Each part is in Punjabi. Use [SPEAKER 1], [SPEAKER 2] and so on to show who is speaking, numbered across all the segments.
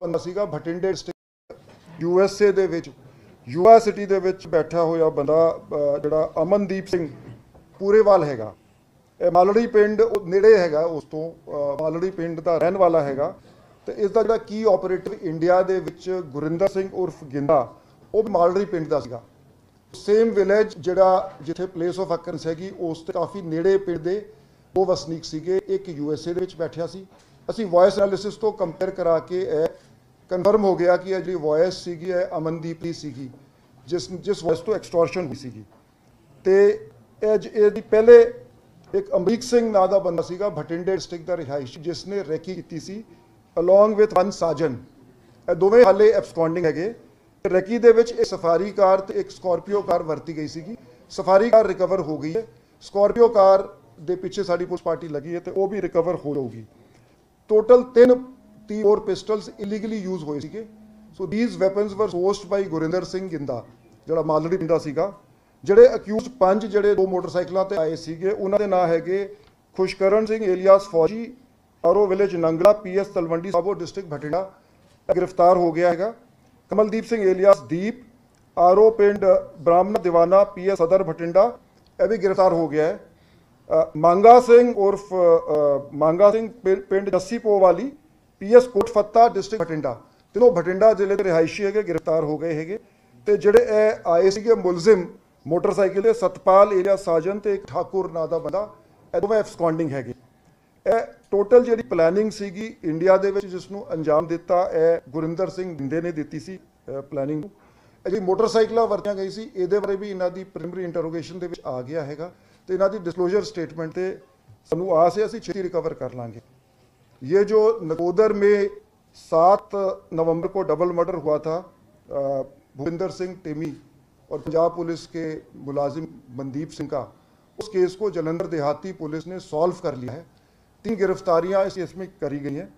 [SPEAKER 1] ਬੰਦਾ ਸੀਗਾ ਭਟਿੰਡੇ ਡਿਸਟ੍ਰਿਕਟ USA ਦੇ ਵਿੱਚ ਯੂਆ ਸਿਟੀ ਦੇ ਵਿੱਚ ਬੈਠਾ ਹੋਇਆ ਬੰਦਾ ਜਿਹੜਾ ਅਮਨਦੀਪ ਸਿੰਘ ਪੂਰੇਵਾਲ ਹੈਗਾ। ਇਹ ਮਾਲੜੀ ਪਿੰਡ ਨੇੜੇ ਹੈਗਾ, ਉਸ ਤੋਂ ਮਾਲੜੀ ਪਿੰਡ ਦਾ ਰਹਿਣ ਵਾਲਾ ਹੈਗਾ। ਤੇ ਇਸ ਦਾ ਜਿਹੜਾ ਕੀ ਆਪਰੇਟਰ ਇੰਡੀਆ ਦੇ ਵਿੱਚ ਗੁਰਿੰਦਰ ਸਿੰਘ ਉਰਫ ਗਿੰਦਾ, ਉਹ ਵੀ ਮਾਲੜੀ ਪਿੰਡ ਦਾ ਸੀਗਾ। ਸੇਮ ਵਿਲੇਜ ਜਿਹੜਾ ਜਿੱਥੇ ਪਲੇਸ ਆਫ ਅਕਰੈਂਸ ਹੈਗੀ, ਉਸ ਤੇ ਕਾਫੀ ਨੇੜੇ ਪਿੰਡ ਦੇ ਦੋ ਵਸਨੀਕ ਸੀਗੇ। ਇੱਕ USA ਦੇ ਵਿੱਚ ਬੈਠਿਆ ਸੀ। ਅਸੀਂ ਵੌਇਸ ਐਨਾਲਿਸਿਸ ਤੋਂ ਕੰਪੇਅਰ ਕਰਾ ਕੇ ਇਹ ਕਨਫਰਮ ਹੋ ਗਿਆ ਕਿ ਇਹ ਜਿਹੜੀ ਵੌਇਸ ਸੀਗੀ ਇਹ ਅਮਨਦੀਪ ਦੀ ਸੀਗੀ, ਜਿਸ ਵੌਇਸ ਤੋਂ ਐਕਸਟੋਰਸ਼ਨ ਹੋਈ ਸੀਗੀ। ਤੇ ਇਹਦੀ ਪਹਿਲੇ ਇੱਕ ਅਮਰੀਕ ਸਿੰਘ ਨਾਂ ਦਾ ਬੰਦਾ ਸੀਗਾ ਭਟਿੰਡੇ ਡਿਸਟ੍ਰਿਕਟ ਦਾ ਰਿਹਾਇਸ਼ੀ, ਜਿਸ ਨੇ ਰੈਕੀ ਕੀਤੀ ਸੀ ਅਲੋਂਗ ਵਿਦ ਵਨ ਸਾਜਨ। ਇਹ ਦੋਵੇਂ ਹਾਲੇ ਐਬਸਕੌਂਡਿੰਗ ਹੈਗੇ। ਰੈਕੀ ਦੇ ਵਿੱਚ ਇੱਕ ਸਫਾਰੀ ਕਾਰ ਤੇ ਇੱਕ ਸਕੋਰਪੀਓ ਕਾਰ ਵਰਤੀ ਗਈ ਸੀਗੀ। ਸਫਾਰੀ ਕਾਰ ਰਿਕਵਰ ਹੋ ਗਈ ਹੈ। ਸਕੋਰਪੀਓ ਕਾਰ ਦੇ ਪਿੱਛੇ ਸਾਡੀ ਪੁਲਿਸ ਪਾਰਟੀ ਲੱਗੀ ਹੈ ਤੇ ਉਹ ਵੀ ਰਿਕਵਰ ਹੋ ਜਾਊਗੀ। ਟੋਟਲ 3 ਪਿਸਟਲਸ ਇਲੀਗਲੀ ਯੂਜ਼ ਹੋਏ ਸੀਗੇ। ਸੋ ਥੀਸ ਵੈਪਨਸ ਵਰ ਸੋਰਸਡ ਬਾਈ ਗੁਰਿੰਦਰ ਸਿੰਘ ਗਿੰਦਾ, ਜਿਹੜਾ ਮਾਲੜੀ ਪਿੰਡ ਦਾ ਸੀਗਾ। ਜਿਹੜੇ ਅਕਿਊਜ਼ਡ 5 ਜਿਹੜੇ 2 ਮੋਟਰਸਾਈਕਲਾਂ ਤੇ ਆਏ ਸੀਗੇ, ਉਹਨਾਂ ਦੇ ਨਾਂ ਹੈਗੇ ਖੁਸ਼ਕਰਨ Singh alias Fauji, R O village Nangla, PS Talwandi Sabo district Bathinda, ਗ੍ਰਿਫਤਾਰ ਹੋ ਗਿਆ ਹੈਗਾ। ਕਮਲਦੀਪ ਸਿੰਘ ਏਲੀਆਸ ਦੀਪ, ਆਰੋ ਪਿੰਡ ਬ੍ਰਾਹਮਣ ਦੀਵਾਨਾ, PS ਸਦਰ ਬਠਿੰਡਾ, ਇਹ ਵੀ ਗ੍ਰਿਫਤਾਰ ਹੋ ਗਿਆ ਹੈ। ਮੰਗਾ ਸਿੰਘ ਉਰਫ ਮੰਗਾ ਸਿੰਘ ਪਿੰਡ ਜੱਸੀਪੋ ਵਾਲੀ, PS ਕੋਟ ਫੱਤਾ ਡਿਸਟ੍ਰਿਕਟ ਬਠਿੰਡਾ, ਤਿੰਨੋਂ ਬਠਿੰਡਾ ਜ਼ਿਲ੍ਹੇ ਦੇ ਰਿਹਾਇਸ਼ੀ ਹੈਗੇ, ਗ੍ਰਿਫਤਾਰ ਹੋ ਗਏ ਹੈਗੇ। ਤੇ ਜਿਹੜੇ ਇਹ ਆਏ ਸੀਗੇ ਮੁਲਜ਼ਮ ਮੋਟਰਸਾਈਕਲ ਦੇ, ਸਤਪਾਲ ਏਰੀਆ ਸਾਜਨ ਤੇ ਇੱਕ ਠਾਕੁਰ ਨਾਂ ਦਾ ਬੰਦਾ, ਇਹ ਦੋਵੇਂ ਐਬਸਕੌਂਡਿੰਗ ਹੈਗੇ। ਇਹ ਟੋਟਲ ਜਿਹੜੀ ਪਲੈਨਿੰਗ ਸੀਗੀ ਇੰਡੀਆ ਦੇ ਵਿੱਚ ਜਿਸ ਨੂੰ ਅੰਜਾਮ ਦਿੱਤਾ, ਇਹ ਗੁਰਿੰਦਰ ਸਿੰਘ ਗਿੰਦੇ ਨੇ ਦਿੱਤੀ ਸੀ ਪਲੈਨਿੰਗ ਨੂੰ। ਇਹ ਜਿਹੜੀ ਮੋਟਰਸਾਈਕਲਾਂ ਵਰਤੀਆਂ ਗਈ ਸੀ, ਇਹਦੇ ਬਾਰੇ ਵੀ ਇਹਨਾਂ ਦੀ ਪ੍ਰੀਲਿਮਿਨਰੀ ਇੰਟਰੋਗੇਸ਼ਨ ਦੇ ਵਿੱਚ ਆ ਗਿਆ ਹੈਗਾ। ਤੇ ਇਹਨਾਂ ਦੀ डिस्क्लोजर स्टेटमेंट ਤੇ ਸਾਨੂੰ ਆਸ ਹੈ ਅਸੀਂ ਛੇਤੀ रिकवर कर लाएंगे। ये जो नकोदर में 7 नवंबर को डबल मर्डर हुआ था भूपिंदर सिंह टेमी और पंजाब पुलिस के मुलाजिम मनदीप सिंह का, उस केस को जलंधर देहाती पुलिस ने सॉल्व कर लिया है। 3 गिरफ्तारियां इस केस में करी गई हैं।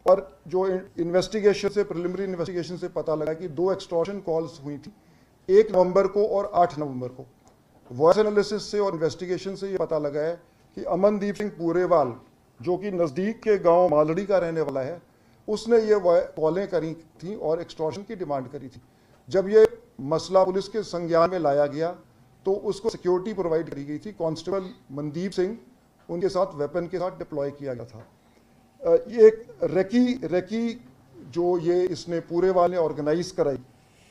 [SPEAKER 1] और जो इन्वेस्टिगेशन से प्रिलिमिनरी इन्वेस्टिगेशन से पता लगा कि 2 एक्सटॉर्शन कॉल्स हुई थी, 1 नवंबर को और 8 नवंबर को। वॉइस एनालिसिस से और इन्वेस्टिगेशन से ये पता लगा है कि अमनदीप सिंह पूरेवाल, जो कि नज़दीक के गांव मालड़ी का रहने वाला है, उसने ये कॉलें करी थी और एक्सटॉर्शन की डिमांड करी थी। जब ये मसला पुलिस के संज्ञान में लाया गया तो उसको सिक्योरिटी प्रोवाइड करी गई थी। कांस्टेबल मनदीप सिंह उनके साथ वेपन के साथ डिप्लॉय किया गया था। ये एक रेकी जो ये इसने पूरेवाल ने ऑर्गेनाइज कराई,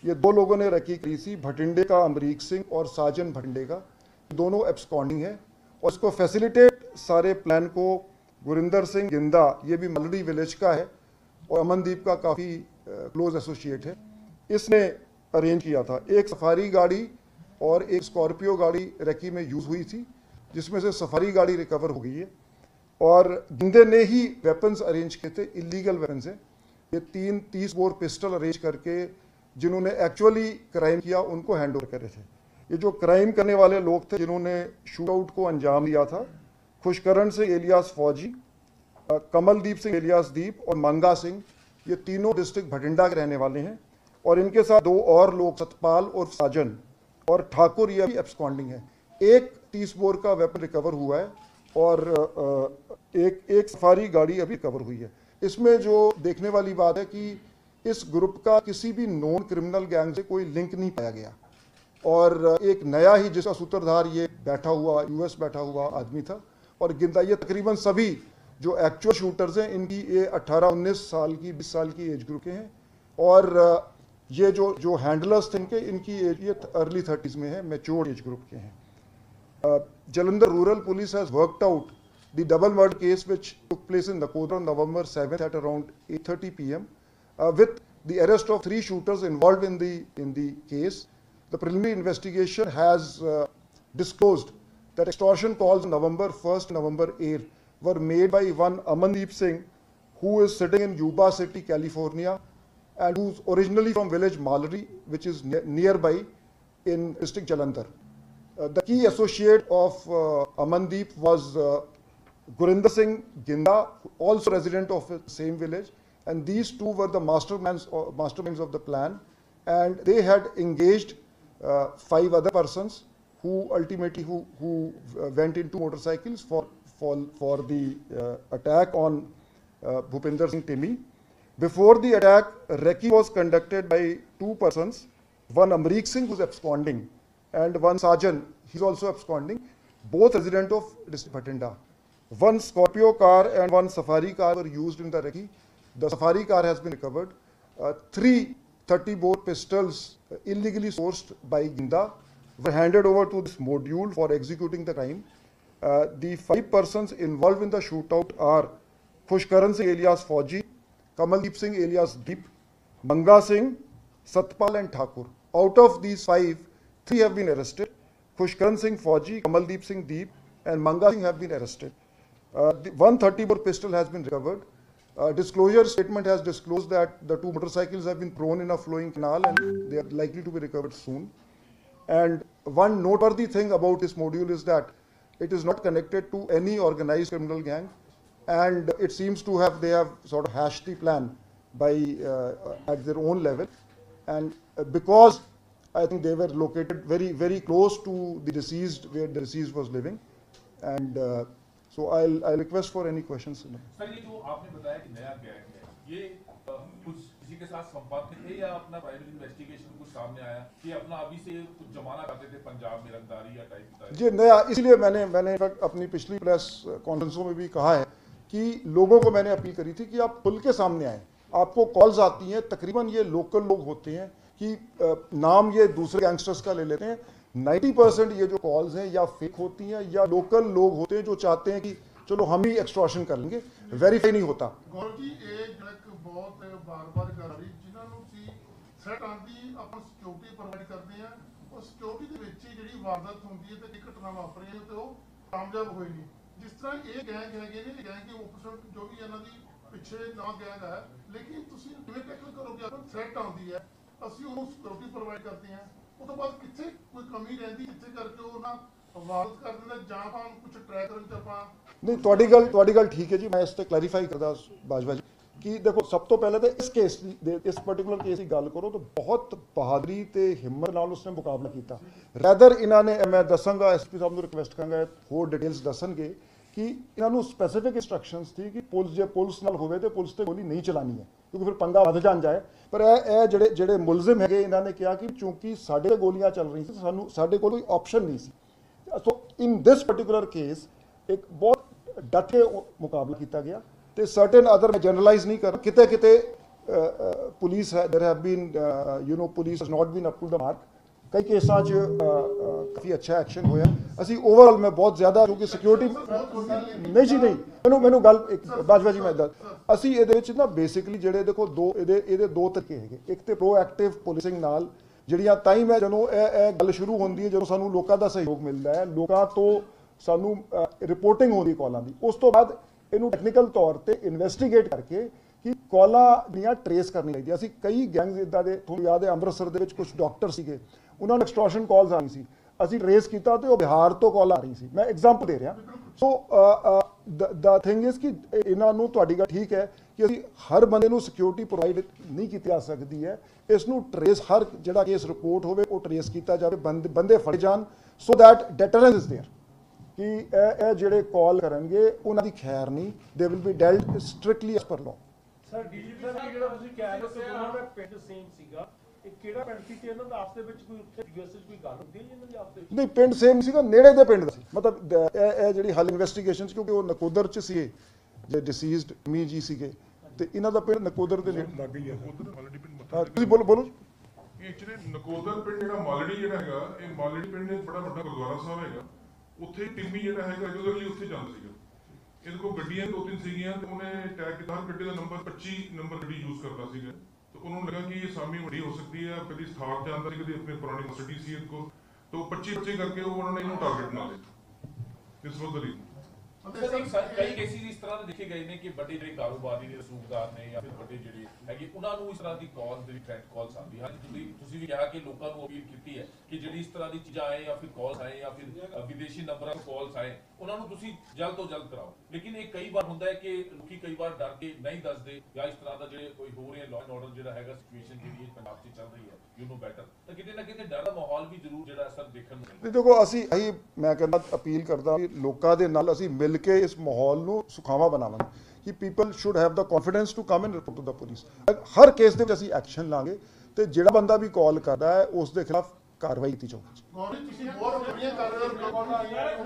[SPEAKER 1] ये 2 लोगों ने रैकी करी थी, भटिंडे का अमरीक सिंह और साजन भटिंडे का, दोनों एब्सकॉन्डिंग है। और इसको फैसिलिटेट सारे प्लान को गुरिंदर सिंह गिंदा, ये भी मलड़ी विलेज का है और अमनदीप का काफ़ी क्लोज एसोसिएट है, इसने अरेंज किया था। एक सफारी गाड़ी और एक स्कॉर्पियो गाड़ी रैकी में यूज़ हुई थी, जिसमें से सफारी गाड़ी रिकवर हो गई है। और गिंदे ने ही वेपन्स अरेंज किए थे, इलीगल वेपन्स है। ये 30 बोर पिस्टल अरेंज करके जिन्होंने एक्चुअली क्राइम किया उनको हैंड ओवर करे थे। ये जो क्राइम करने वाले लोग थे जिन्होंने शूट आउट को अंजाम दिया था, खुशकरण सिंह एलियास फौजी, कमलदीप सिंह एलियास दीप और मंगा सिंह, ये तीनों डिस्ट्रिक्ट भटिंडा के रहने वाले हैं। और इनके साथ 2 और लोग सतपाल और साजन और ठाकुर, ये भी एब्सकॉन्डिंग है। एक 30 बोर का वेपन रिकवर हुआ है और एक सफारी गाड़ी अभी रिकवर हुई है। इसमें जो देखने वाली बात है कि इस ग्रुप का किसी भी नॉन क्रिमिनल गैंग से कोई लिंक नहीं पाया गया। और एक नया ही जिसका सूत्रधार ये बैठा हुआ US बैठा हुआ आदमी था। और गिंदा, ये तकरीबन सभी जो एक्चुअल शूटर्स हैं, इनकी ये 18-19 साल की 20 साल की एज ग्रुप के हैं। और ये जो हैंडलर्स थे इनकी एज ये अर्ली 30s में है, मैच्योर एज ग्रुप के हैं। Jalandhar rural police has worked out the double murder case which took place in Nakodar on November 7th at around 8:30 PM. With the arrest of 3 shooters involved in the case. The preliminary investigation has disclosed that extortion calls on November 1st, November 8th were made by one Amandeep Singh, who is sitting in Yuba City, California, and who's originally from village Malari, which is nearby in district Jalandhar. The key associate of Amandeep was Gurinder Singh Ginda, also resident of the same village. And these 2 were the masterminds of the plan, and they had engaged 5 other persons who ultimately went into motorcycles for the attack on Bhupinder Singh Timi. Before the attack, recce was conducted by two persons, one Amrik Singh who's absconding and one Sajan, he's also absconding, both resident of district Bhatinda. One Scorpio car and one Safari car were used in the recce. The Safari car has been recovered. Three 30-bore pistols illegally sourced by Ginda were handed over to this module for executing the crime. The 5 persons involved in the shootout are Khushkaran Singh alias Fauji, Kamaldeep Singh alias Deep, Manga Singh, Satpal and Thakur. Out of these 5, 3 have been arrested. Khushkaran Singh Fauji, Kamaldeep Singh Deep and Manga Singh have been arrested. The 130-bore pistol has been recovered. Disclosure statement has disclosed that the 2 motorcycles have been thrown in a flowing canal and they are likely to be recovered soon. And one noteworthy thing about this module is that it is not connected to any organized criminal gang, and it seems to have, they have sort of hashed the plan by at their own level, and because I think they were located very, very close to the deceased, where the deceased was living, and so I'll request for any questions.
[SPEAKER 2] Sir, ये जो आपने बताया कि नया गैंग है, ये कुछ किसी के साथ संपर्क में थे या अपना प्राइवेट इन्वेस्टिगेशन कुछ सामने आया कि अपना अभी से कुछ जमाना करते थे पंजाब में रंगदारी या टाइप का?
[SPEAKER 1] जी नया, इसलिए मैंने अपनी पिछली प्रेस कॉन्फ्रेंसों में भी कहा है कि लोगों को मैंने अपील करी थी कि आप खुल के सामने आएँ. आपको कॉल्स आती हैं, तकरीबन ये लोकल लोग होते हैं कि नाम ये दूसरे गैंगस्टर्स का ले लेते हैं. 90% ये जो कॉल्स हैं या फेक होती हैं या लोकल लोग होते हैं जो चाहते हैं कि चलो हम ही एक्सटॉर्शन कर लेंगे, वेरीफाई नहीं होता.
[SPEAKER 3] गौरव जी, ये बहुत बार-बार कर रही जिन्होंने सी थ्रेट आंदी अपन सिक्योरिटी प्रोवाइड करते हैं और सिक्योरिटी ਦੇ ਵਿੱਚ ਹੀ ਜਿਹੜੀ ਵਾਰਦਾਤ ਹੁੰਦੀ ਹੈ ਤੇ ਘਟਨਾ ਵਾਪਰੀ ਹੈ ਤੇ ਉਹ ਕਾਮਯਾਬ ਹੋਈ ਨਹੀਂ. ਜਿਸ ਤਰ੍ਹਾਂ ਇਹ ਗੈਂਗ ਹੈਗੇ ਨੇ, ਗੈਂਗ ਦੇ ਆਪੋਜ਼ਿਟ ਜੋ ਵੀ ਇਹਨਾਂ ਦੀ ਪਿੱਛੇ ਨਾ ਗੈਂਗ ਹੈ, ਲੇਕਿਨ ਤੁਸੀਂ ਕਿਵੇਂ ਟੈਕਲ ਕਰੋਗੇ? ਆਪਾਂ ਥ੍ਰੈਟ ਆਉਂਦੀ ਹੈ, ਅਸੀਂ ਉਹਨੂੰ ਸਿਕਿਉਰਿਟੀ ਪ੍ਰੋਵਾਈਡ ਕਰਦੇ ਹਾਂ, ਉਹ ਤੋਂ ਬਾਅਦ ਕਿੱਥੇ ਕੋਈ ਕਮੀ ਰਹਿੰਦੀ, ਜਿੱਥੇ ਕਰਕੇ ਉਹ ਨਾ ਵਾਰਦਾਤ ਕਰ ਦਿੰਦਾ ਜਾਂ ਆਪਾਂ ਕੁਝ ਟਰੈਕ ਕਰਨ ਤੇ ਆਪਾਂ
[SPEAKER 1] नहीं, ਤੁਹਾਡੀ ਗੱਲ ਠੀਕ ਹੈ ਜੀ. ਮੈਂ ਇਸ ਤੇ ਕਲੈਰੀਫਾਈ ਕਰਦਾ ਬਾਜਵਾ ਜੀ ਕਿ ਦੇਖੋ, ਸਭ ਤੋਂ ਪਹਿਲਾਂ ਤਾਂ ਇਸ ਕੇਸ ਦੀ, ਇਸ ਪਾਰਟਿਕੂਲਰ ਕੇਸ ਦੀ ਗੱਲ ਕਰੋ ਤਾਂ ਬਹੁਤ ਬਹਾਦਰੀ ਤੇ ਹਿੰਮਤ ਨਾਲ ਉਸਨੇ ਮੁਕਾਬਲਾ ਕੀਤਾ. ਰੈਦਰ ਇਹਨਾਂ ਨੇ, ਮੈਂ ਦੱਸਾਂਗਾ ਐਸਪੀ ਸਾਹਿਬ ਨੂੰ ਰਿਕਵੈਸਟ ਕਰਾਂਗਾ ਹੋਰ ਡਿਟੇਲਸ ਦੱਸਣਗੇ ਕਿ ਇਹਨਾਂ ਨੂੰ ਸਪੈਸੀਫਿਕ ਇੰਸਟਰਕਸ਼ਨਸ ਸੀ ਕਿ ਜੇ ਪੁਲਿਸ ਨਾਲ ਹੋਵੇ ਤੇ ਪੁਲਿਸ ਤੇ ਗੋਲੀ ਨਹੀਂ ਚਲਾਣੀ ਹੈ, ਕਿਉਂਕਿ ਫਿਰ ਪੰਗਾ ਵੱਧ ਜਾਏ. ਪਰ ਇਹ ਜਿਹੜੇ ਮੁਲਜ਼ਮ ਹੈਗੇ, ਇਹਨਾਂ ਨੇ ਕਿਹਾ ਕਿ ਚੂੰਕਿ ਸਾਡੇ ਤੇ ਗੋਲੀਆਂ ਚੱਲ ਰਹੀਆਂ ਸੀ, ਸਾਡੇ ਕੋਲ ਕੋਈ ਆਪਸ਼ਨ ਨਹੀਂ ਸੀ. ਸੋ ਇਨ ਦਿਸ ਪਾਰਟਿਕੂਲਰ ਕੇਸ ਇੱਕ ਬਹੁਤ ਡਟ ਕੇ ਮੁਕਾਬਲਾ ਕੀਤਾ ਗਿਆ ਤੇ ਸਰਟਨ ਅਦਰ, ਮੈਂ ਜਨਰਲਾਈਜ਼ ਨਹੀਂ ਕਰ, ਕਿਤੇ ਪੁਲਿਸ ਹੈ, there have been police has not been up to the mark. कई केसां च काफ़ी अच्छा एक्शन होया. ਅਸੀਂ ਓਵਰਆਲ ਮੈਂ ਬਹੁਤ ਜ਼ਿਆਦਾ, ਕਿਉਂਕਿ ਸਿਕਿਉਰਿਟੀ ਨਹੀਂ ਜੀ, ਨਹੀਂ ਮੈਨੂੰ ਗੱਲ ਬਾਜਵਾ ਜੀ, ਮੈਂ ਅਸੀਂ ਇਹਦੇ ਵਿੱਚ ਨਾ ਬੇਸਿਕਲੀ ਜਿਹੜੇ ਦੇਖੋ ਇਹਦੇ ਦੋ ਤਰੀਕੇ ਹੈਗੇ. ਇੱਕ ਤੇ ਪ੍ਰੋਐਕਟਿਵ ਪੁਲਿਸਿੰਗ ਨਾਲ ਜਿਹੜੀਆਂ ਟਾਈਮ ਹੈ, ਜਦੋਂ ਇਹ ਗੱਲ ਸ਼ੁਰੂ ਹੁੰਦੀ ਹੈ, ਜਦੋਂ ਸਾਨੂੰ ਲੋਕਾਂ ਦਾ ਸਹਿਯੋਗ ਮਿਲਦਾ ਹੈ, ਲੋਕਾਂ ਤੋਂ ਸਾਨੂੰ ਰਿਪੋਰਟਿੰਗ ਹੁੰਦੀ ਕਾਲਾਂ ਦੀ, ਉਸ ਤੋਂ ਬਾਅਦ ਇਹਨੂੰ ਟੈਕਨੀਕਲ ਤੌਰ ਤੇ ਇਨਵੈਸਟੀਗੇਟ ਕਰਕੇ ਕਿ ਕਾਲਾਂ ਦੀਆਂ ਟਰੇਸ ਕਰਨੀ ਚਾਹੀਦੀ. ਅਸੀਂ ਕਈ ਗੈਂਗਸ ਇੱਦਾਂ ਦੇ, ਤੁਹਾਨੂੰ ਯਾਦ ਹੈ ਅੰਮ੍ਰਿਤਸਰ ਦੇ ਵਿੱਚ ਕੁਝ ਡਾਕਟਰ ਸੀਗੇ, ਉਹਨਾਂ ਨੂੰ ਐਕਸਟੋਰਸ਼ਨ ਕਾਲਸ ਆਈ ਸੀ, ਅਸੀਂ ਟਰੇਸ ਕੀਤਾ ਤੇ ਉਹ ਬਿਹਾਰ ਤੋਂ ਕਾਲ ਆ ਰਹੀ ਸੀ. ਮੈਂ ਐਗਜ਼ਾਮਪਲ ਦੇ ਰਿਹਾ. ਸੋ ਦਾ ਥਿੰਗ ਇਜ਼ ਕਿ ਇਹਨਾਂ ਨੂੰ, ਤੁਹਾਡੀ ਗੱਲ ਠੀਕ ਹੈ ਕਿ ਅਸੀਂ ਹਰ ਬੰਦੇ ਨੂੰ ਸਿਕਿਉਰਿਟੀ ਪ੍ਰੋਵਾਈਡ ਨਹੀਂ ਕੀਤੀ ਜਾ ਸਕਦੀ ਹੈ. ਇਸ ਨੂੰ ਟਰੇਸ, ਹਰ ਜਿਹੜਾ ਕੇਸ ਰਿਪੋਰਟ ਹੋਵੇ ਉਹ ਟਰੇਸ ਕੀਤਾ ਜਾਵੇ, ਬੰਦੇ ਫੜੇ ਜਾਣ, so that deterrence is there ਕਿ ਇਹ ਜਿਹੜੇ ਕਾਲ ਕਰਨਗੇ ਉਹਨਾਂ ਦੀ ਖੈਰ ਨਹੀਂ, they will be dealt strictly as per law.
[SPEAKER 4] Sir DGP sahib, ਜਿਹੜਾ ਤੁਸੀਂ ਕਹਿ ਰਹੇ ਹੋ ਕਿ ਉਹਨਾਂ ਦਾ ਪਿੰਡ ਸੇਮ ਸੀਗਾ, ਇਹ ਕਿਹੜਾ ਪਿੰਡ ਸੀ ਤੇ ਇਹਨਾਂ ਦਾ ਆਪਸ ਦੇ ਵਿੱਚ ਕੋਈ ਉੱਥੇ ਯੂਐਸਐਸ ਕੋਈ ਗੱਲ ਹੁੰਦੀ ਹੈ ਇਹਨਾਂ ਦੀ ਆਪਸ ਦੇ ਵਿੱਚ?
[SPEAKER 1] ਨਹੀਂ, ਪਿੰਡ ਸੇਮ ਸੀਗਾ, ਨੇੜੇ ਦੇ ਪਿੰਡ ਦਾ ਸੀ. ਮਤਲਬ ਇਹ ਜਿਹੜੀ ਹਲ ਇਨਵੈਸਟੀਗੇਸ਼ਨ, ਕਿਉਂਕਿ ਉਹ ਨਕੋਦਰ ਚ ਸੀ, ਜੇ ਡਿਸੀਜ਼ਡ ਮੀ ਜੀ ਸੀਗੇ ਤੇ ਇਹਨਾਂ ਦਾ ਪਿੰਡ ਨਕੋਦਰ ਦੇ ਨੇੜੇ ਲੱਗ ਗਈ ਹੈ. ਤੁਸੀਂ ਬੋਲੋ.
[SPEAKER 5] ਇਹ ਐਕਚੁਅਲੀ ਨਕੋਦਰ ਪਿੰਡ ਜਿਹੜਾ ਮਾਲੜੀ ਜਿਹੜਾ ਹੈਗਾ, ਇਹ ਮਾਲੜੀ ਪਿੰਡ ਇੱਕ ਬੜਾ ਵੱਡਾ ਗੁਰਦੁਆਰਾ ਸਾਹਿਬ ਹੈਗਾ, ਉੱਥੇ ਟਿੰਮੀ ਜਿਹੜਾ ਹੈਗਾ ਰੈਗੂਲਰਲੀ ਉੱਥੇ ਜਾਂਦਾ ਸੀਗਾ. ਇਹਦੇ ਕੋਲ ਗੱਡੀਆਂ 2-3 ਸੀਗੀਆਂ ਤੇ ਉਹਨੇ ਟੈਗ ਕੀਤਾ, ਹਰ ਗੱਡੀ ਦਾ ਨੰਬਰ 25 ਨੰਬਰ ਗੱਡੀ ਯੂਜ਼ ਕਰਦਾ ਸੀਗਾ. ਤੇ ਉਹਨੂੰ ਲੱਗਾ ਕਿ ਇਹ ਸਾਮੀ ਵੱਡੀ ਹੋ ਸਕਦੀ ਹੈ, ਕਦੀ ਸਥਾਪ ਜਾਂਦਾ ਸੀ, ਕਦੀ ਆਪਣੀ ਪੁਰਾਣੀ ਸਿਟੀ ਸੀ ਇਹਦੇ ਕੋਲ, तो 25 करके वो उन्होंने इन्हों टारगेट बना लिया. This was the reason.
[SPEAKER 2] कई केसेस इस तरह ਦੇ ਦੇਖੇ ਗਏ ਨੇ ਕਿ ਵੱਡੇ ਜਿਹੜੇ ਕਾਰੋਬਾਰੀ ਨੇ, ਰਸੂਖਦਾਰ ਨੇ ਜਾਂ ਫਿਰ ਵੱਡੇ ਜਿਹੜੇ ਹੈਗੇ, ਉਹਨਾਂ ਨੂੰ ਇਸ ਤਰ੍ਹਾਂ ਦੀ ਕਾਲ, ਜਿਹੜੀ ਥ੍ਰੈਟ ਕਾਲਸ ਆਉਂਦੀ ਹਨ. ਤੁਸੀਂ ਵੀ ਕਿਹਾ ਕਿ ਲੋਕਾਂ ਨੂੰ ਅਪੀਲ ਕੀਤੀ ਹੈ ਕਿ ਜਿਹੜੀ ਇਸ ਤਰ੍ਹਾਂ ਦੀ ਚੀਜ਼ਾਂ ਆਏ ਜਾਂ ਫਿਰ ਕਾਲਸ ਆਏ ਜਾਂ ਫਿਰ ਵਿਦੇਸ਼ੀ ਨੰਬਰਾਂ ਤੋਂ ਕਾਲਸ ਆਏ, ਉਹਨਾਂ ਨੂੰ ਤੁਸੀਂ ਜਲਦ ਤੋਂ ਜਲਦ ਕਰਾਓ। ਲੇਕਿਨ ਇਹ ਕਈ ਵਾਰ ਹੁੰਦਾ ਹੈ ਕਿ ਲੋਕੀ ਕਈ ਵਾਰ ਡਰ ਕੇ ਨਹੀਂ ਦੱਸਦੇ ਜਾਂ ਇਸ ਤਰ੍ਹਾਂ ਦਾ ਜਿਹੜੇ ਕੋਈ ਹੋ ਰਿਹਾ ਲਾਅ ਐਂਡ ਆਰਡਰ ਜਿਹੜਾ ਹੈਗਾ ਸਿਚੁਏਸ਼ਨ ਜਿਹੜੀ ਪੰਜਾਬ 'ਚ ਚੱਲ ਰਹੀ ਹੈ ਯੂ ਨੋ ਬੈਟਰ, ਤਾਂ ਕਿਤੇ ਨਾ ਕਿਤੇ ਡਰ ਦਾ ਮਾਹੌਲ ਵੀ ਜ਼ਰੂਰ ਜਿਹੜਾ ਅਸਰ ਦੇਖਣ ਨੂੰ ਮਿਲਦਾ।
[SPEAKER 1] ਦੇਖੋ ਅਸੀਂ ਇਹੀ ਮੈਂ ਕਹਿੰਦਾ ਅਪੀਲ ਕਰਦਾ ਕਿ ਲੋਕਾਂ ਦੇ ਨਾਲ ਅਸੀਂ ਮਿਲ ਕੇ ਇਸ ਮਾਹੌਲ ਨੂੰ ਸੁਖਾਵਾਂ ਬਣਾਵਾਂਗੇ ਕਿ people should have the confidence to come and report to the police. ਹਰ ਕੇਸ ਦੇ ਵਿੱਚ ਅਸੀਂ ਐਕਸ਼ਨ ਲਾਂਗੇ ਤੇ ਜਿਹੜਾ ਬੰਦਾ ਵੀ ਕਾਲ ਕਰਦਾ ਹੈ ਉਸ ਦੇ ਖਿਲਾਫ ਕਾਰਵਾਈ ਕੀਤੀ ਜਾਊਗੀ।
[SPEAKER 3] ਗੌਰੀ ਤੁਸੀਂ ਬਹੁਤ ਵਧੀਆ ਕਰ ਰਹੇ ਹੋ,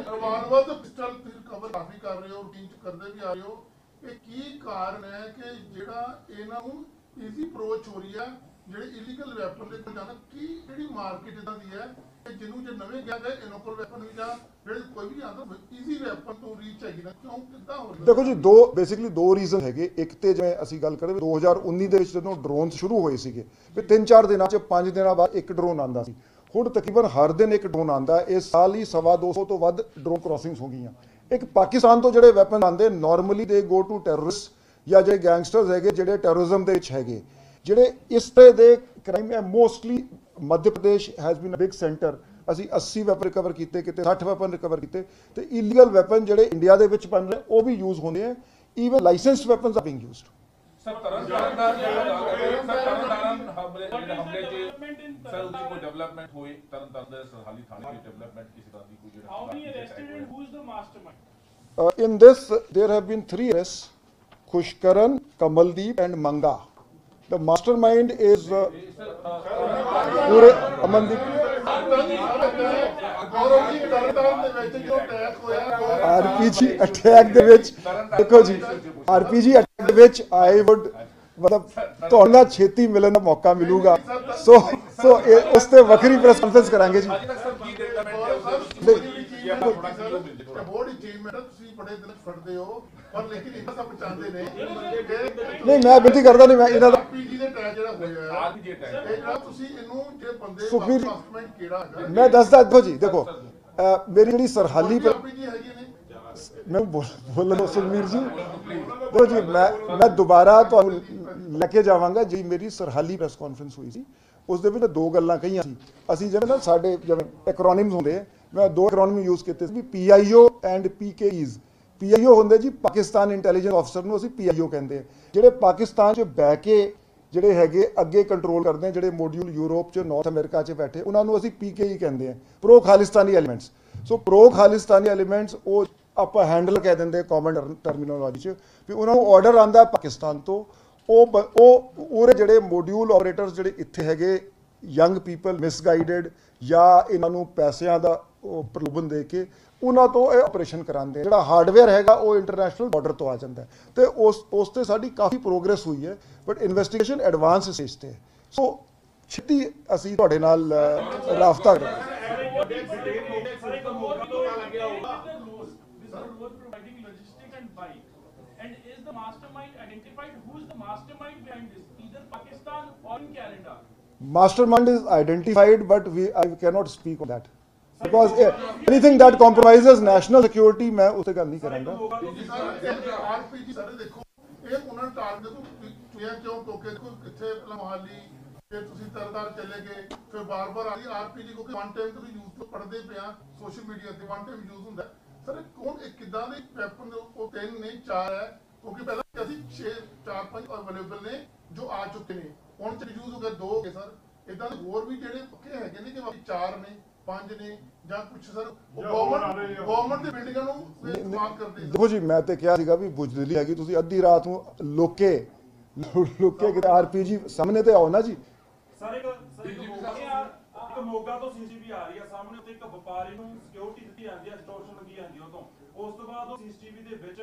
[SPEAKER 3] ਰਮਾਨਵਤ ਪਿਸਟਲ ਕਵਰ ਕਾਫੀ ਕਰ ਰਹੇ ਹੋ, ਰੂਟੀਨ ਚ ਕਰਦੇ ਵੀ ਆ ਰਹੇ ਹੋ। ਇਹ ਕੀ ਕਾਰਨ ਹੈ ਕਿ ਜਿਹੜਾ ਇਹਨਾਂ ਨੂੰ ਈਜ਼ੀ ਅਪਰੋਚ ਹੋ ਰਹੀ ਹੈ ਜਿਹੜੇ ਇਲੀਗਲ ਵੈਪਨ ਦੇ ਕੋਲ ਜਾਣਾ, ਕੀ ਜਿਹੜੀ ਮਾਰਕੀਟ ਇਦਾਂ ਦੀ ਹੈ ਕਿ ਜਿਹਨੂੰ ਜੇ ਨਵੇਂ ਗਿਆ ਗਏ ਇਨੋਕਲ ਵੈਪਨ ਵੀ ਜਾਂ ਜਿਹੜੇ ਕੋਈ ਵੀ ਆਉਂਦਾ ਈਜ਼ੀ ਵੈਪਨ ਤੋਂ ਰੀਚ ਹੈਗੀ ਨਾ, ਕਿਉਂ ਕਿੱਦਾਂ ਹੋ ਰਿਹਾ?
[SPEAKER 1] ਦੇਖੋ ਜੀ ਬੇਸਿਕਲੀ ਦੋ ਰੀਜ਼ਨ ਹੈਗੇ। ਇੱਕ ਤੇ ਜਿਵੇਂ ਅਸੀਂ ਗੱਲ ਕਰੀਏ 2019 ਦੇ ਵਿੱਚ ਜਦੋਂ ਡਰੋਨ ਸ਼ੁਰੂ ਹੋਏ ਸੀਗੇ ਵੀ 3-4 ਦਿਨਾਂ 'ਚ 5 ਦਿਨਾਂ ਬਾਅਦ ਇੱਕ ਡਰੋਨ ਆਉਂਦਾ ਸੀ। ਹੁਣ ਤਕਰੀਬਨ ਹਰ ਦਿਨ ਇੱਕ ਡਰੋਨ ਆਉਂਦਾ। ਇਸ ਸਾਲ ਹੀ 250 ਤੋਂ ਵੱਧ ਡਰੋਨ ਕ੍ਰਾਸਿੰਗਸ ਹੋ ਗਈਆਂ। ਇੱਕ ਪਾਕਿਸਤਾਨ ਤੋਂ ਜਿਹੜੇ ਵੈਪਨ ਆਉਂਦੇ ਨਾਰਮਲੀ ਦੇ ਗੋ ਟੂ ਟੈਰਰਿਸਟ ਜਾਂ ਜਿਹੜੇ ਗੈਂਗਸਟਰਸ ਹੈਗੇ ਜਿਹੜੇ ਟੈਰਰਿਜ਼ਮ ਦੇ ਵਿੱਚ ਹੈਗੇ, ਜਿਹੜੇ ਇਸ ਤਰ੍ਹਾਂ ਦੇ ਕ੍ਰਾਈਮ ਹੈ mostly Madhya Pradesh has been a big centre. ਅਸੀਂ 80 ਵੈਪਨ ਰਿਕਵਰ ਕੀਤੇ, ਕਿਤੇ 60 ਵੈਪਨ ਰਿਕਵਰ ਕੀਤੇ। ਤੇ ਇਲੀਗਲ ਵੈਪਨ ਜਿਹੜੇ ਇੰਡੀਆ ਦੇ ਵਿੱਚ ਬਣ ਰਹੇ ਉਹ ਵੀ ਯੂਜ਼ ਹੁੰਦੇ ਆ। Even licensed weapons R being used.
[SPEAKER 2] Sir Tarn Taran ਹਮਲੇ 'ਚ ਸਰ ਉਹਦੀ ਕੋਈ ਡਿਵੈਲਪਮੈਂਟ ਹੋਏ, ਤਰਨਤਾਰਨ ਦੇ ਸਰਹਾਲੀ ਥਾਣੇ ਦੀ ਡਿਵੈਲਪਮੈਂਟ ਕਿਸੇ ਤਰ੍ਹਾਂ ਦੀ ਕੋਈ ਜਿਹੜਾ
[SPEAKER 6] How many arrested and who is the mastermind?
[SPEAKER 1] In this there have been 3 arrests: Khushkaran, Kamaldeep and Manga. The mastermind is pure Amandeep।
[SPEAKER 3] Gaurav ji Tarn Taran ਦੇ ਵਿੱਚ ਜੋ ਅਟੈਕ ਹੋਇਆ
[SPEAKER 1] RPG ਅਟੈਕ ਦੇ ਵਿੱਚ ਦੇਖੋ ਜੀ RPG ਅਟੈਕ ਦੇ ਵਿੱਚ ਆਈ ਵੁੱਡ ਮਤਲਬ ਤੁਹਾਨੂੰ ਨਾਲ ਛੇਤੀ ਮਿਲਣ ਦਾ ਮੌਕਾ ਮਿਲੂਗਾ। ਸੋ ਉਸ ਤੇ ਵੱਖਰੀ ਪ੍ਰੈਸ ਕਾਨਫਰੰਸ ਕਰਾਂਗੇ ਜੀ।
[SPEAKER 2] ਅੱਜ ਤੱਕ ਸਰ ਕੀ ਡਿਵੈਲਪਮੈਂਟ
[SPEAKER 3] ਬਹੁਤ ਅਚੀਵਮੈਂਟ ਹੈ, ਤੁਸੀਂ ਬੜੇ ਦਿਨ ਫੜਦੇ ਹੋ ਪਰ ਲੇਕਿਨ ਇਹਨਾਂ ਸਭ ਚਾਹੁੰਦੇ ਨੇ
[SPEAKER 1] ਨਹੀਂ ਮੈਂ ਬੇਨਤੀ ਕਰਦਾ ਨਹੀਂ, ਮੈਂ ਇਹਨਾਂ ਦਾ
[SPEAKER 3] ਆਰਪੀਜੀ ਦੇ ਟੈਗ ਜਿਹੜਾ ਹੋਇਆ ਹੈ
[SPEAKER 2] RPG ਅਟੈਕ
[SPEAKER 3] ਇਹ ਜਿਹੜਾ ਤੁਸੀਂ ਇਹਨੂੰ ਜੇ ਬੰਦੇ
[SPEAKER 1] ਸੁਖਬੀਰ
[SPEAKER 3] ਮਾਸਟਰਮਾਈਂਡ ਕਿਹੜਾ ਹੈਗਾ
[SPEAKER 1] ਮੈਂ ਦੱਸਦਾ ਦੇਖੋ ਜੀ ਦੇਖੋ ਮੇਰੀ ਜਿਹੜੀ ਸਰਹਾਲੀ
[SPEAKER 3] ਆਰਪੀਜੀ ਹੈਗੇ ਨੇ
[SPEAKER 1] ਮੈਂ ਬੋਲਣ ਸੁਖਬੀਰ ਜੀ ਦੇਖੋ ਜੀ ਮੈਂ ਦੁਬਾਰਾ ਤੁਹਾਨੂੰ ਲੈ ਕੇ ਜਾਵਾਂਗਾ ਜੀ। ਮੇਰੀ ਸਰਹਾਲੀ ਪ੍ਰੈਸ ਕਾਨਫਰੰਸ ਹੋਈ ਸੀ, ਉਸ ਦੇ ਵਿੱਚ 2 ਗੱਲਾਂ ਕਹੀਆਂ ਸੀ। ਅਸੀਂ ਜਿਵੇਂ ਨਾ ਸਾਡੇ ਜਿਵੇਂ ਐਕਰੋਨਿਮਸ ਹੁੰਦੇ ਆ, ਮੈਂ 2 ਐਕਰੋਨਿਮ ਯੂਜ਼ ਕੀਤੇ ਸੀ, PIO ਐਂਡ PKEs। PIO ਹੁੰਦੇ ਜੀ ਪਾਕਿਸਤਾਨ ਇੰਟੈਲੀਜੈਂਸ ਆਫਿਸਰ ਨੂੰ ਅਸੀਂ PIO ਕਹਿੰਦੇ ਆ, ਜਿਹੜੇ ਪਾਕਿਸਤਾਨ 'ਚ ਬਹਿ ਕੇ ਜਿਹੜੇ ਹੈਗੇ ਅੱਗੇ ਕੰਟਰੋਲ ਕਰਦੇ ਆ, ਜਿਹੜੇ ਮੋਡਿਊਲ ਯੂਰਪ 'ਚ ਨਾਰਥ ਅਮਰੀਕਾ 'ਚ ਬੈਠੇ ਉਹਨਾਂ ਨੂੰ ਅਸੀਂ PKE ਕਹਿੰਦੇ ਆ, ਪ੍ਰੋ ਖਾਲਿਸਤਾਨੀ ਐਲੀਮੈਂਟਸ। ਸੋ ਪ੍ਰੋ ਖਾਲਿਸਤਾਨੀ ਐਲੀਮੈਂਟਸ ਉਹ ਆਪਾਂ ਹੈਂਡਲ ਕਹਿ ਦਿੰਦੇ ਕਾਮਨ ਟਰਮੀਨੋਲੋਜੀ 'ਚ ਵੀ ਉਹਨਾਂ ਨੂੰ ਆਰਡਰ ਆਉਂਦਾ ਪਾਕਿਸਤਾਨ ਤੋਂ। ਉਹ ਉਹਦੇ ਜਿਹੜੇ ਮੋਡਿਊਲ ਆਪਰੇਟਰਸ ਜਿਹੜੇ ਇੱਥੇ ਹੈਗੇ ਯੰਗ ਪੀਪਲ ਮਿਸਗਾਈਡਡ ਜਾਂ ਇਹਨਾਂ ਨੂੰ ਪੈਸਿਆਂ ਦਾ ਪ੍ਰਲੋਭਨ ਦੇ ਕੇ ਉਹਨਾਂ ਤੋਂ ਇਹ ਆਪਰੇਸ਼ਨ ਕਰਾਉਂਦੇ। ਜਿਹੜਾ ਹਾਰਡਵੇਅਰ ਹੈਗਾ ਉਹ ਇੰਟਰਨੈਸ਼ਨਲ ਬਾਰਡਰ ਤੋਂ ਆ ਜਾਂਦਾ ਤੇ ਉਸ ਤੇ ਸਾਡੀ ਕਾਫੀ ਪ੍ਰੋਗਰੈਸ ਹੋਈ ਹੈ, ਬਟ ਇਨਵੈਸਟੀਗੇਸ਼ਨ ਐਡਵਾਂਸ ਸਟੇਜ ਤੇ। ਸੋ ਛੇਤੀ ਅਸੀਂ ਤੁਹਾਡੇ ਨਾਲ ਰਾਬਤਾ ਕਰਾਂਗੇ।
[SPEAKER 6] Providing logistic and buy. And is the mastermind identified? Who is the mastermind behind this? Either Pakistan or in Canada?
[SPEAKER 1] Mastermind is identified, but I cannot speak on that because anything that compromises national security मैं उससे ਗੱਲ नहीं करूँगा।
[SPEAKER 3] ਆਰਪੀਜੀ ਸਾਰੇ ਦੇਖੋ ਇਹ ਉਹਨਾਂ ਨੂੰ ਟਾਰਗੇਟ ਤੋਂ ਕਿਉਂ ਟੋਕੇ ਦੇਖੋ ਕਿੱਥੇ ਮੋਹਾਲੀ ਫਿਰ ਤੁਸੀਂ ਤਰਨਤਾਰਨ ਚਲੇ ਗਏ ਫਿਰ ਬਾਰ-ਬਾਰ ਆ ਰਹੀ ਆਰਪੀਜੀ ਕਿਉਂਕਿ ਵਨ ਟਾਈਮ ਤੁਸੀਂ ਯੂਜ਼ ਤੋਂ ਪੜਦੇ ਪਿਆ ਸੋਸ਼ਲ ਮੀਡੀਆ ਤੇ ਵਨ ਟਾਈਮ ਯੂਜ਼ ਹੁੰਦਾ। ਸਰ ਕੌਣ ਇੱਕ ਕਿਦਾਂ ਦੇ ਵੈਪਨ ਉਹ 3 ਨਹੀਂ 4 ਹੈ ਕਿਉਂਕਿ ਪਹਿਲਾਂ ਅਸੀਂ 4-5 ਅਵੇਲੇਬਲ ਨੇ ਜੋ ਆ ਚੁੱਕੇ ਨੇ, ਹੁਣ ਚ ਯੂਜ਼ ਹੋ ਗਏ 2 ਹੋ ਗਏ। ਸਰ ਇਦਾਂ ਦੇ ਹੋਰ ਵੀ ਜਿਹੜੇ ਪੱਕੇ ਹੈਗੇ ਨੇ ਕਿ ਬਾਕੀ 4 ਨੇ 5 ਨੇ ਜਾਂ ਕੁਝ ਸਰ ਗਵਰਨਮੈਂਟ ਦੀ ਬਿਲਡਿੰਗਾਂ ਨੂੰ ਇਸਤੇਮਾਲ ਕਰਦੇ।
[SPEAKER 1] ਦੇਖੋ ਜੀ ਮੈਂ ਤੇ ਕਿਹਾ ਸੀਗਾ ਵੀ ਬੁਜਦਿਲੀ ਹੈਗੀ, ਤੁਸੀਂ ਅੱਧੀ ਰਾਤ ਨੂੰ ਲੋਕੇ ਕਿਤੇ RPG ਸਾਹਮਣੇ ਤੇ ਆਓ ਨਾ ਜੀ।
[SPEAKER 7] ਸਰ ਇੱਕ ਮੋਗਾ ਤੋਂ CCTV ਆ ਰਹੀ ਹੈ ਸਾਹਮਣੇ, ਉੱਤੇ ਇੱਕ ਵਪਾਰੀ ਨੂੰ ਸਿਕਿਉਰਿਟੀ ਦਿੱਤੀ ਜਾਂਦੀ ਹੈ, ਐਕਸਟੋਰਸ਼ਨ ਲੱਗੀ ਜਾਂਦੀ ਉਹ ਤੋਂ। ਉਸ ਤੋਂ ਬਾਅਦ ਉਹ CCTV ਦੇ ਵਿੱਚ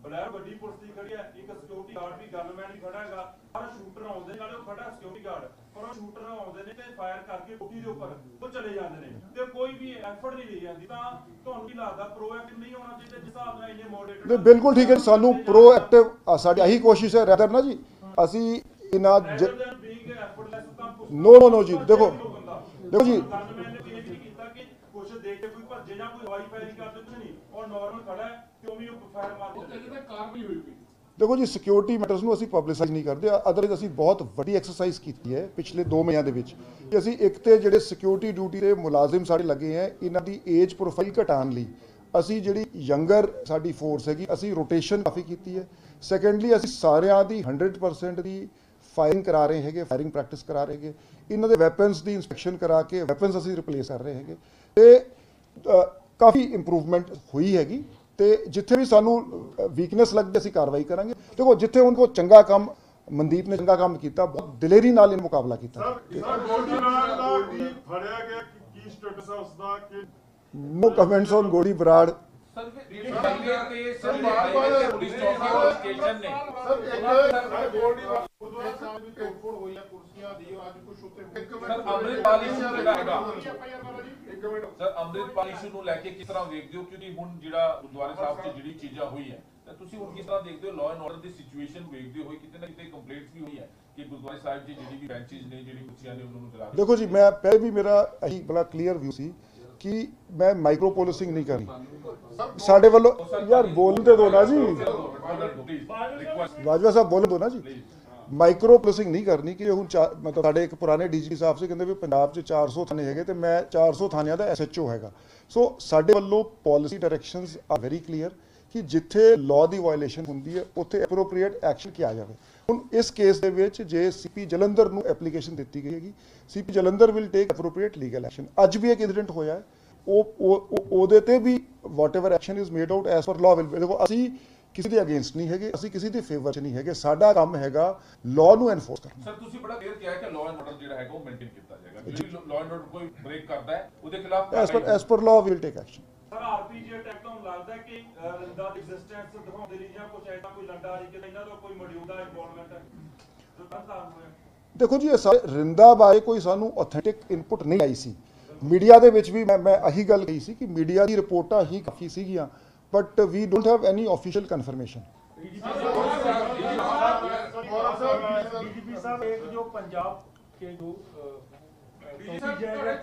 [SPEAKER 7] ਬਲੈਰ ਵੱਡੀ ਪੁਲਿਸ ਦੀ ਖੜੀ ਹੈ, ਇੱਕ ਸਿਕਿਉਰਿਟੀ ਗਾਰਡ ਵੀ ਗਨਮੈਨ ਵੀ ਖੜਾ ਹੈਗਾ, ਪਰ ਸ਼ੂਟਰ ਆਉਂਦੇ ਨਾਲੇ ਉਹ ਖੜਾ ਸਿਕਿਉਰਿਟੀ ਗਾਰਡ, ਪਰ ਉਹ ਸ਼ੂਟਰ ਆਉਂਦੇ ਨੇ ਤੇ ਫਾਇਰ ਕਰਕੇ ਕੋਠੀ ਦੇ ਉੱਪਰ ਉਹ ਚਲੇ ਜਾਂਦੇ ਨੇ ਤੇ ਕੋਈ ਵੀ ਐਫਰਟ ਨਹੀਂ ਲਈ ਜਾਂਦੀ। ਤਾਂ ਤੁਹਾਨੂੰ ਕੀ ਲੱਗਦਾ ਪ੍ਰੋਐਕਟਿਵ ਨਹੀਂ ਹੋਣਾ ਚਾਹੀਦਾ ਜਿਸ ਹਿਸਾਬ ਨਾਲ ਇਹਨੇ ਮੋਡਰੇਟਰ?
[SPEAKER 1] ਬਿਲਕੁਲ ਠੀਕ ਹੈ, ਸਾਨੂੰ ਪ੍ਰੋਐਕਟਿਵ ਸਾਡੀ ਇਹੀ ਕੋਸ਼ਿਸ਼ ਹੈ ਰੈਦਰ ਨਾ ਜੀ ਅਸੀਂ ਇਹਨਾਂ ਨੋ ਜੀ ਦੇਖੋ ਜੀ
[SPEAKER 7] ਗਨਮੈਨ ਨੇ ਇਹ ਵੀ ਕੀਤਾ ਕਿ ਕੁਝ ਦੇਖ ਕੇ ਕੋਈ ਭੱਜੇ ਜਾਂ ਕੋਈ ਹਵਾਈ ਫਾਇਰਿੰਗ ਕਰਦੇ ਕੁਝ ਨਹੀਂ, ਔਰ ਨਾਰਮਲ ਖੜਾ ਹੈ ਤੇ ਉਹ ਵੀ ਫਾਇਰ ਮਾਰ ਦਿੰਦਾ। ਕਾਰਵਾਈ ਹੋਈ ਪਈ।
[SPEAKER 1] ਦੇਖੋ ਜੀ ਸਿਕਿਉਰਿਟੀ ਮੈਟਰਸ ਨੂੰ ਅਸੀਂ ਪਬਲਿਸਾਈਜ਼ ਨਹੀਂ ਕਰਦੇ, ਅਦਰਵਾਈਜ਼ ਅਸੀਂ ਬਹੁਤ ਵੱਡੀ ਐਕਸਰਸਾਈਜ਼ ਕੀਤੀ ਹੈ ਪਿਛਲੇ 2 ਮਹੀਨਿਆਂ ਦੇ ਵਿੱਚ ਕਿ ਅਸੀਂ ਇੱਕ ਤੇ ਜਿਹੜੇ ਸਿਕਿਉਰਿਟੀ ਡਿਊਟੀ ਦੇ ਮੁਲਾਜ਼ਮ ਸਾਡੇ ਲੱਗੇ ਹੈ ਇਹਨਾਂ ਦੀ ਏਜ ਪ੍ਰੋਫਾਈਲ ਘਟਾਉਣ ਲਈ ਅਸੀਂ ਜਿਹੜੀ ਯੰਗਰ ਸਾਡੀ ਫੋਰਸ ਹੈਗੀ ਅਸੀਂ ਰੋਟੇਸ਼ਨ ਕਾਫੀ ਕੀਤੀ ਹੈ। ਸੈਕੰਡਲੀ ਅਸੀਂ ਸਾਰਿਆਂ ਦੀ 100% ਦੀ ਫਾਇਰਿੰਗ ਕਰਾ ਰਹੇ ਹੈਗੇ, ਫਾਇਰਿੰਗ ਪ੍ਰੈਕਟਿਸ ਕਰਾ ਰਹੇ ਹੈਗੇ, ਇਹਨਾਂ ਦੇ ਵੈਪਨਸ ਦੀ ਇੰਸਪੈਕਸ਼ਨ ਕਰਾ ਕੇ ਵੈਪਨਸ ਅਸੀਂ ਰਿਪਲੇਸ ਕਰ ਰਹੇ ਹੈਗੇ ਤੇ ਕਾਫੀ ਇੰਪਰੂਵਮੈਂਟ ਹੋਈ ਹੈਗੀ। ਤੇ ਜਿੱਥੇ ਵੀ ਸਾਨੂੰ ਵੀਕਨੈਸ ਲੱਗਦੀ ਅਸੀਂ ਕਾਰਵਾਈ ਕਰਾਂਗੇ। ਦੇਖੋ ਜਿੱਥੇ ਉਹਨਾਂ ਕੋਲ ਚੰਗਾ ਕੰਮ ਮਨਦੀਪ ਨੇ ਚੰਗਾ ਕੰਮ ਕੀਤਾ, ਬਹੁਤ ਦਿਲੇਰੀ ਨਾਲ ਇਹਨੂੰ ਮੁਕਾਬਲਾ ਕੀਤਾ। नो कमेंट्स ऑन गोली बराड़।
[SPEAKER 2] ਸਰ ਪੁਲਿਸ ਚੌਕੀ ਸਟੇਸ਼ਨ ਨੇ ਅੰਮ੍ਰਿਤਪਾਲ ਇਸ਼ੂ ਜਿਹੜਾ ਹੈਗਾ ਸਰ ਅੰਮ੍ਰਿਤਪਾਲ ਇਸ਼ੂ ਨੂੰ ਲੈ ਕੇ ਕਿਸ ਤਰ੍ਹਾਂ ਵੇਖਦੇ ਹੋ? ਕਿਉਂਕਿ ਹੁਣ ਜਿਹੜਾ ਗੁਰਦੁਆਰੇ ਸਾਹਿਬ 'ਚ ਜਿਹੜੀ ਚੀਜ਼ਾਂ ਹੋਈ ਹੈ ਤਾਂ ਤੁਸੀਂ ਹੁਣ ਕਿਸ ਤਰ੍ਹਾਂ ਦੇਖਦੇ ਹੋ? Law and order the situation ਵੇਖਦੇ ਹੋਏ ਕਿਤੇ ਨਾ ਕਿਤੇ ਕੰਪਲੇਂਟਸ ਵੀ ਹੋਈ ਹੈ ਕਿ ਗੁਰਦੁਆਰੇ ਸਾਹਿਬ 'ਚ ਜਿਹੜੀ ਵੀ ਬੈਂਚਿਸ ਨੇ ਜਿਹੜੀ ਕੁਰਸੀਆਂ ਨੇ ਉਹਨਾਂ ਨੂੰ ਜਲਾ
[SPEAKER 1] देखो जी, मैं पहले भी मेरा यही बड़ा क्लियर व्यू सी कि मैं माइक्रो पोलिसिंग नहीं करनी साडे वालों। यार बोलते दो ना जी, बाजवा साहब बोल दो ना जी। माइक्रो पोलिसिंग नहीं करनी कि ਹੁਣ मतलब ਸਾਡੇ ਇੱਕ ਪੁਰਾਣੇ ਡੀਜੀਪੀ ਸਾਹਿਬ ਸੀ ਕਹਿੰਦੇ ਵੀ ਪੰਜਾਬ 'ਚ 400 ਥਾਣੇ ਹੈਗੇ ਤੇ ਮੈਂ 400 ਥਾਣਿਆਂ ਦਾ ਐਸਐਚਓ ਹੈਗਾ। ਸੋ ਸਾਡੇ ਵੱਲੋਂ ਪਾਲਿਸੀ ਡਾਇਰੈਕਸ਼ਨਸ ਆ ਵੈਰੀ ਕਲੀਅਰ ਕਿ ਜਿੱਥੇ ਲਾਅ ਦੀ ਵਾਇਓਲੇਸ਼ਨ ਹੁੰਦੀ ਹੈ ਉੱਥੇ ਐਪਰੋਪ੍ਰੀਏਟ ਐਕਸ਼ਨ ਕਿਹਾ ਜਾਵੇ। ਹੁਣ ਇਸ ਕੇਸ ਦੇ ਵਿੱਚ ਜੇ ਸੀਪੀ ਜਲੰਧਰ ਨੂੰ ਐਪਲੀਕੇਸ਼ਨ ਦਿੱਤੀ ਗਈ ਹੈਗੀ, CP Jalandhar will take appropriate legal action. ਅੱਜ ਵੀ ਇੱਕ ਇਨਸੀਡੈਂਟ ਹੋਇਆ ਹੈ, ਉਹਦੇ ਤੇ ਵੀ whatever action is made out as per law will. ਦੇਖੋ ਅਸੀਂ ਕਿਸੇ ਦੇ ਅਗੇਂਸਟ ਨਹੀਂ ਹੈਗੇ, ਅਸੀਂ ਕਿਸੇ ਦੇ ਫੇਵਰ 'ਚ ਨਹੀਂ ਹੈਗੇ, ਸਾਡਾ ਕੰਮ ਹੈਗਾ ਲਾਅ ਨੂੰ ਐਨਫੋਰਸ ਕਰਨਾ।
[SPEAKER 2] ਸਰ ਤੁਸੀਂ ਬੜਾ ਕਲੀਅਰ ਕਿਹਾ ਕਿ ਲਾਅ ਐਂਡ ਆਰਡਰ ਜਿਹੜਾ ਹੈਗਾ ਉਹ ਮੇਨਟੇਨ ਕੀਤਾ ਜਾਏਗਾ। ਜਿਹੜੀ ਲਾਅ ਐਂਡ ਆਰਡਰ ਕੋਈ ਬ੍ਰੇਕ ਕਰਦਾ ਹੈ ਉਹਦੇ ਖਿਲਾਫ
[SPEAKER 1] S per law will take action.
[SPEAKER 7] Sir RPG attack ਤੋਂ ਲੱਗਦਾ ਕਿ ਰਿੰਦਾ ਦੀ ਐਗਜ਼ਿਸਟੈਂਸ ਦਿਖਾਉਂਦੇ ਲਈ ਜਾਂ ਕੁਝ ਐਸਾ ਕੋਈ ਲੰਡਾ ਨਹੀਂ ਕਿ ਇਹਨਾਂ ਦਾ ਕੋਈ ਮੌਜੂਦਾ ਇਨਵੋਲਵਮੈਂਟ ਹੈ ਜੋ ਕਾਰਨ ਹੋਇਆ?
[SPEAKER 1] ਦੇਖੋ ਜੀ, ਇਹ ਸਾਰੇ ਰਿੰਦਾ ਬਾਰੇ ਕੋਈ ਸਾਨੂੰ ਆਥੈਂਟਿਕ ਇਨਪੁਟ ਨਹੀਂ ਆਈ ਸੀ। ਮੀਡੀਆ ਦੇ ਵਿੱਚ ਵੀ ਮੈਂ ਇਹੀ ਗੱਲ ਕਹੀ ਸੀ ਕਿ ਮੀਡੀਆ ਦੀ ਰਿਪੋਰਟਾਂ ਹੀ ਕਾਫੀ ਸੀਗੀਆਂ, but we don't have any official confirmation.
[SPEAKER 4] DGP साहब एक जो पंजाब के जो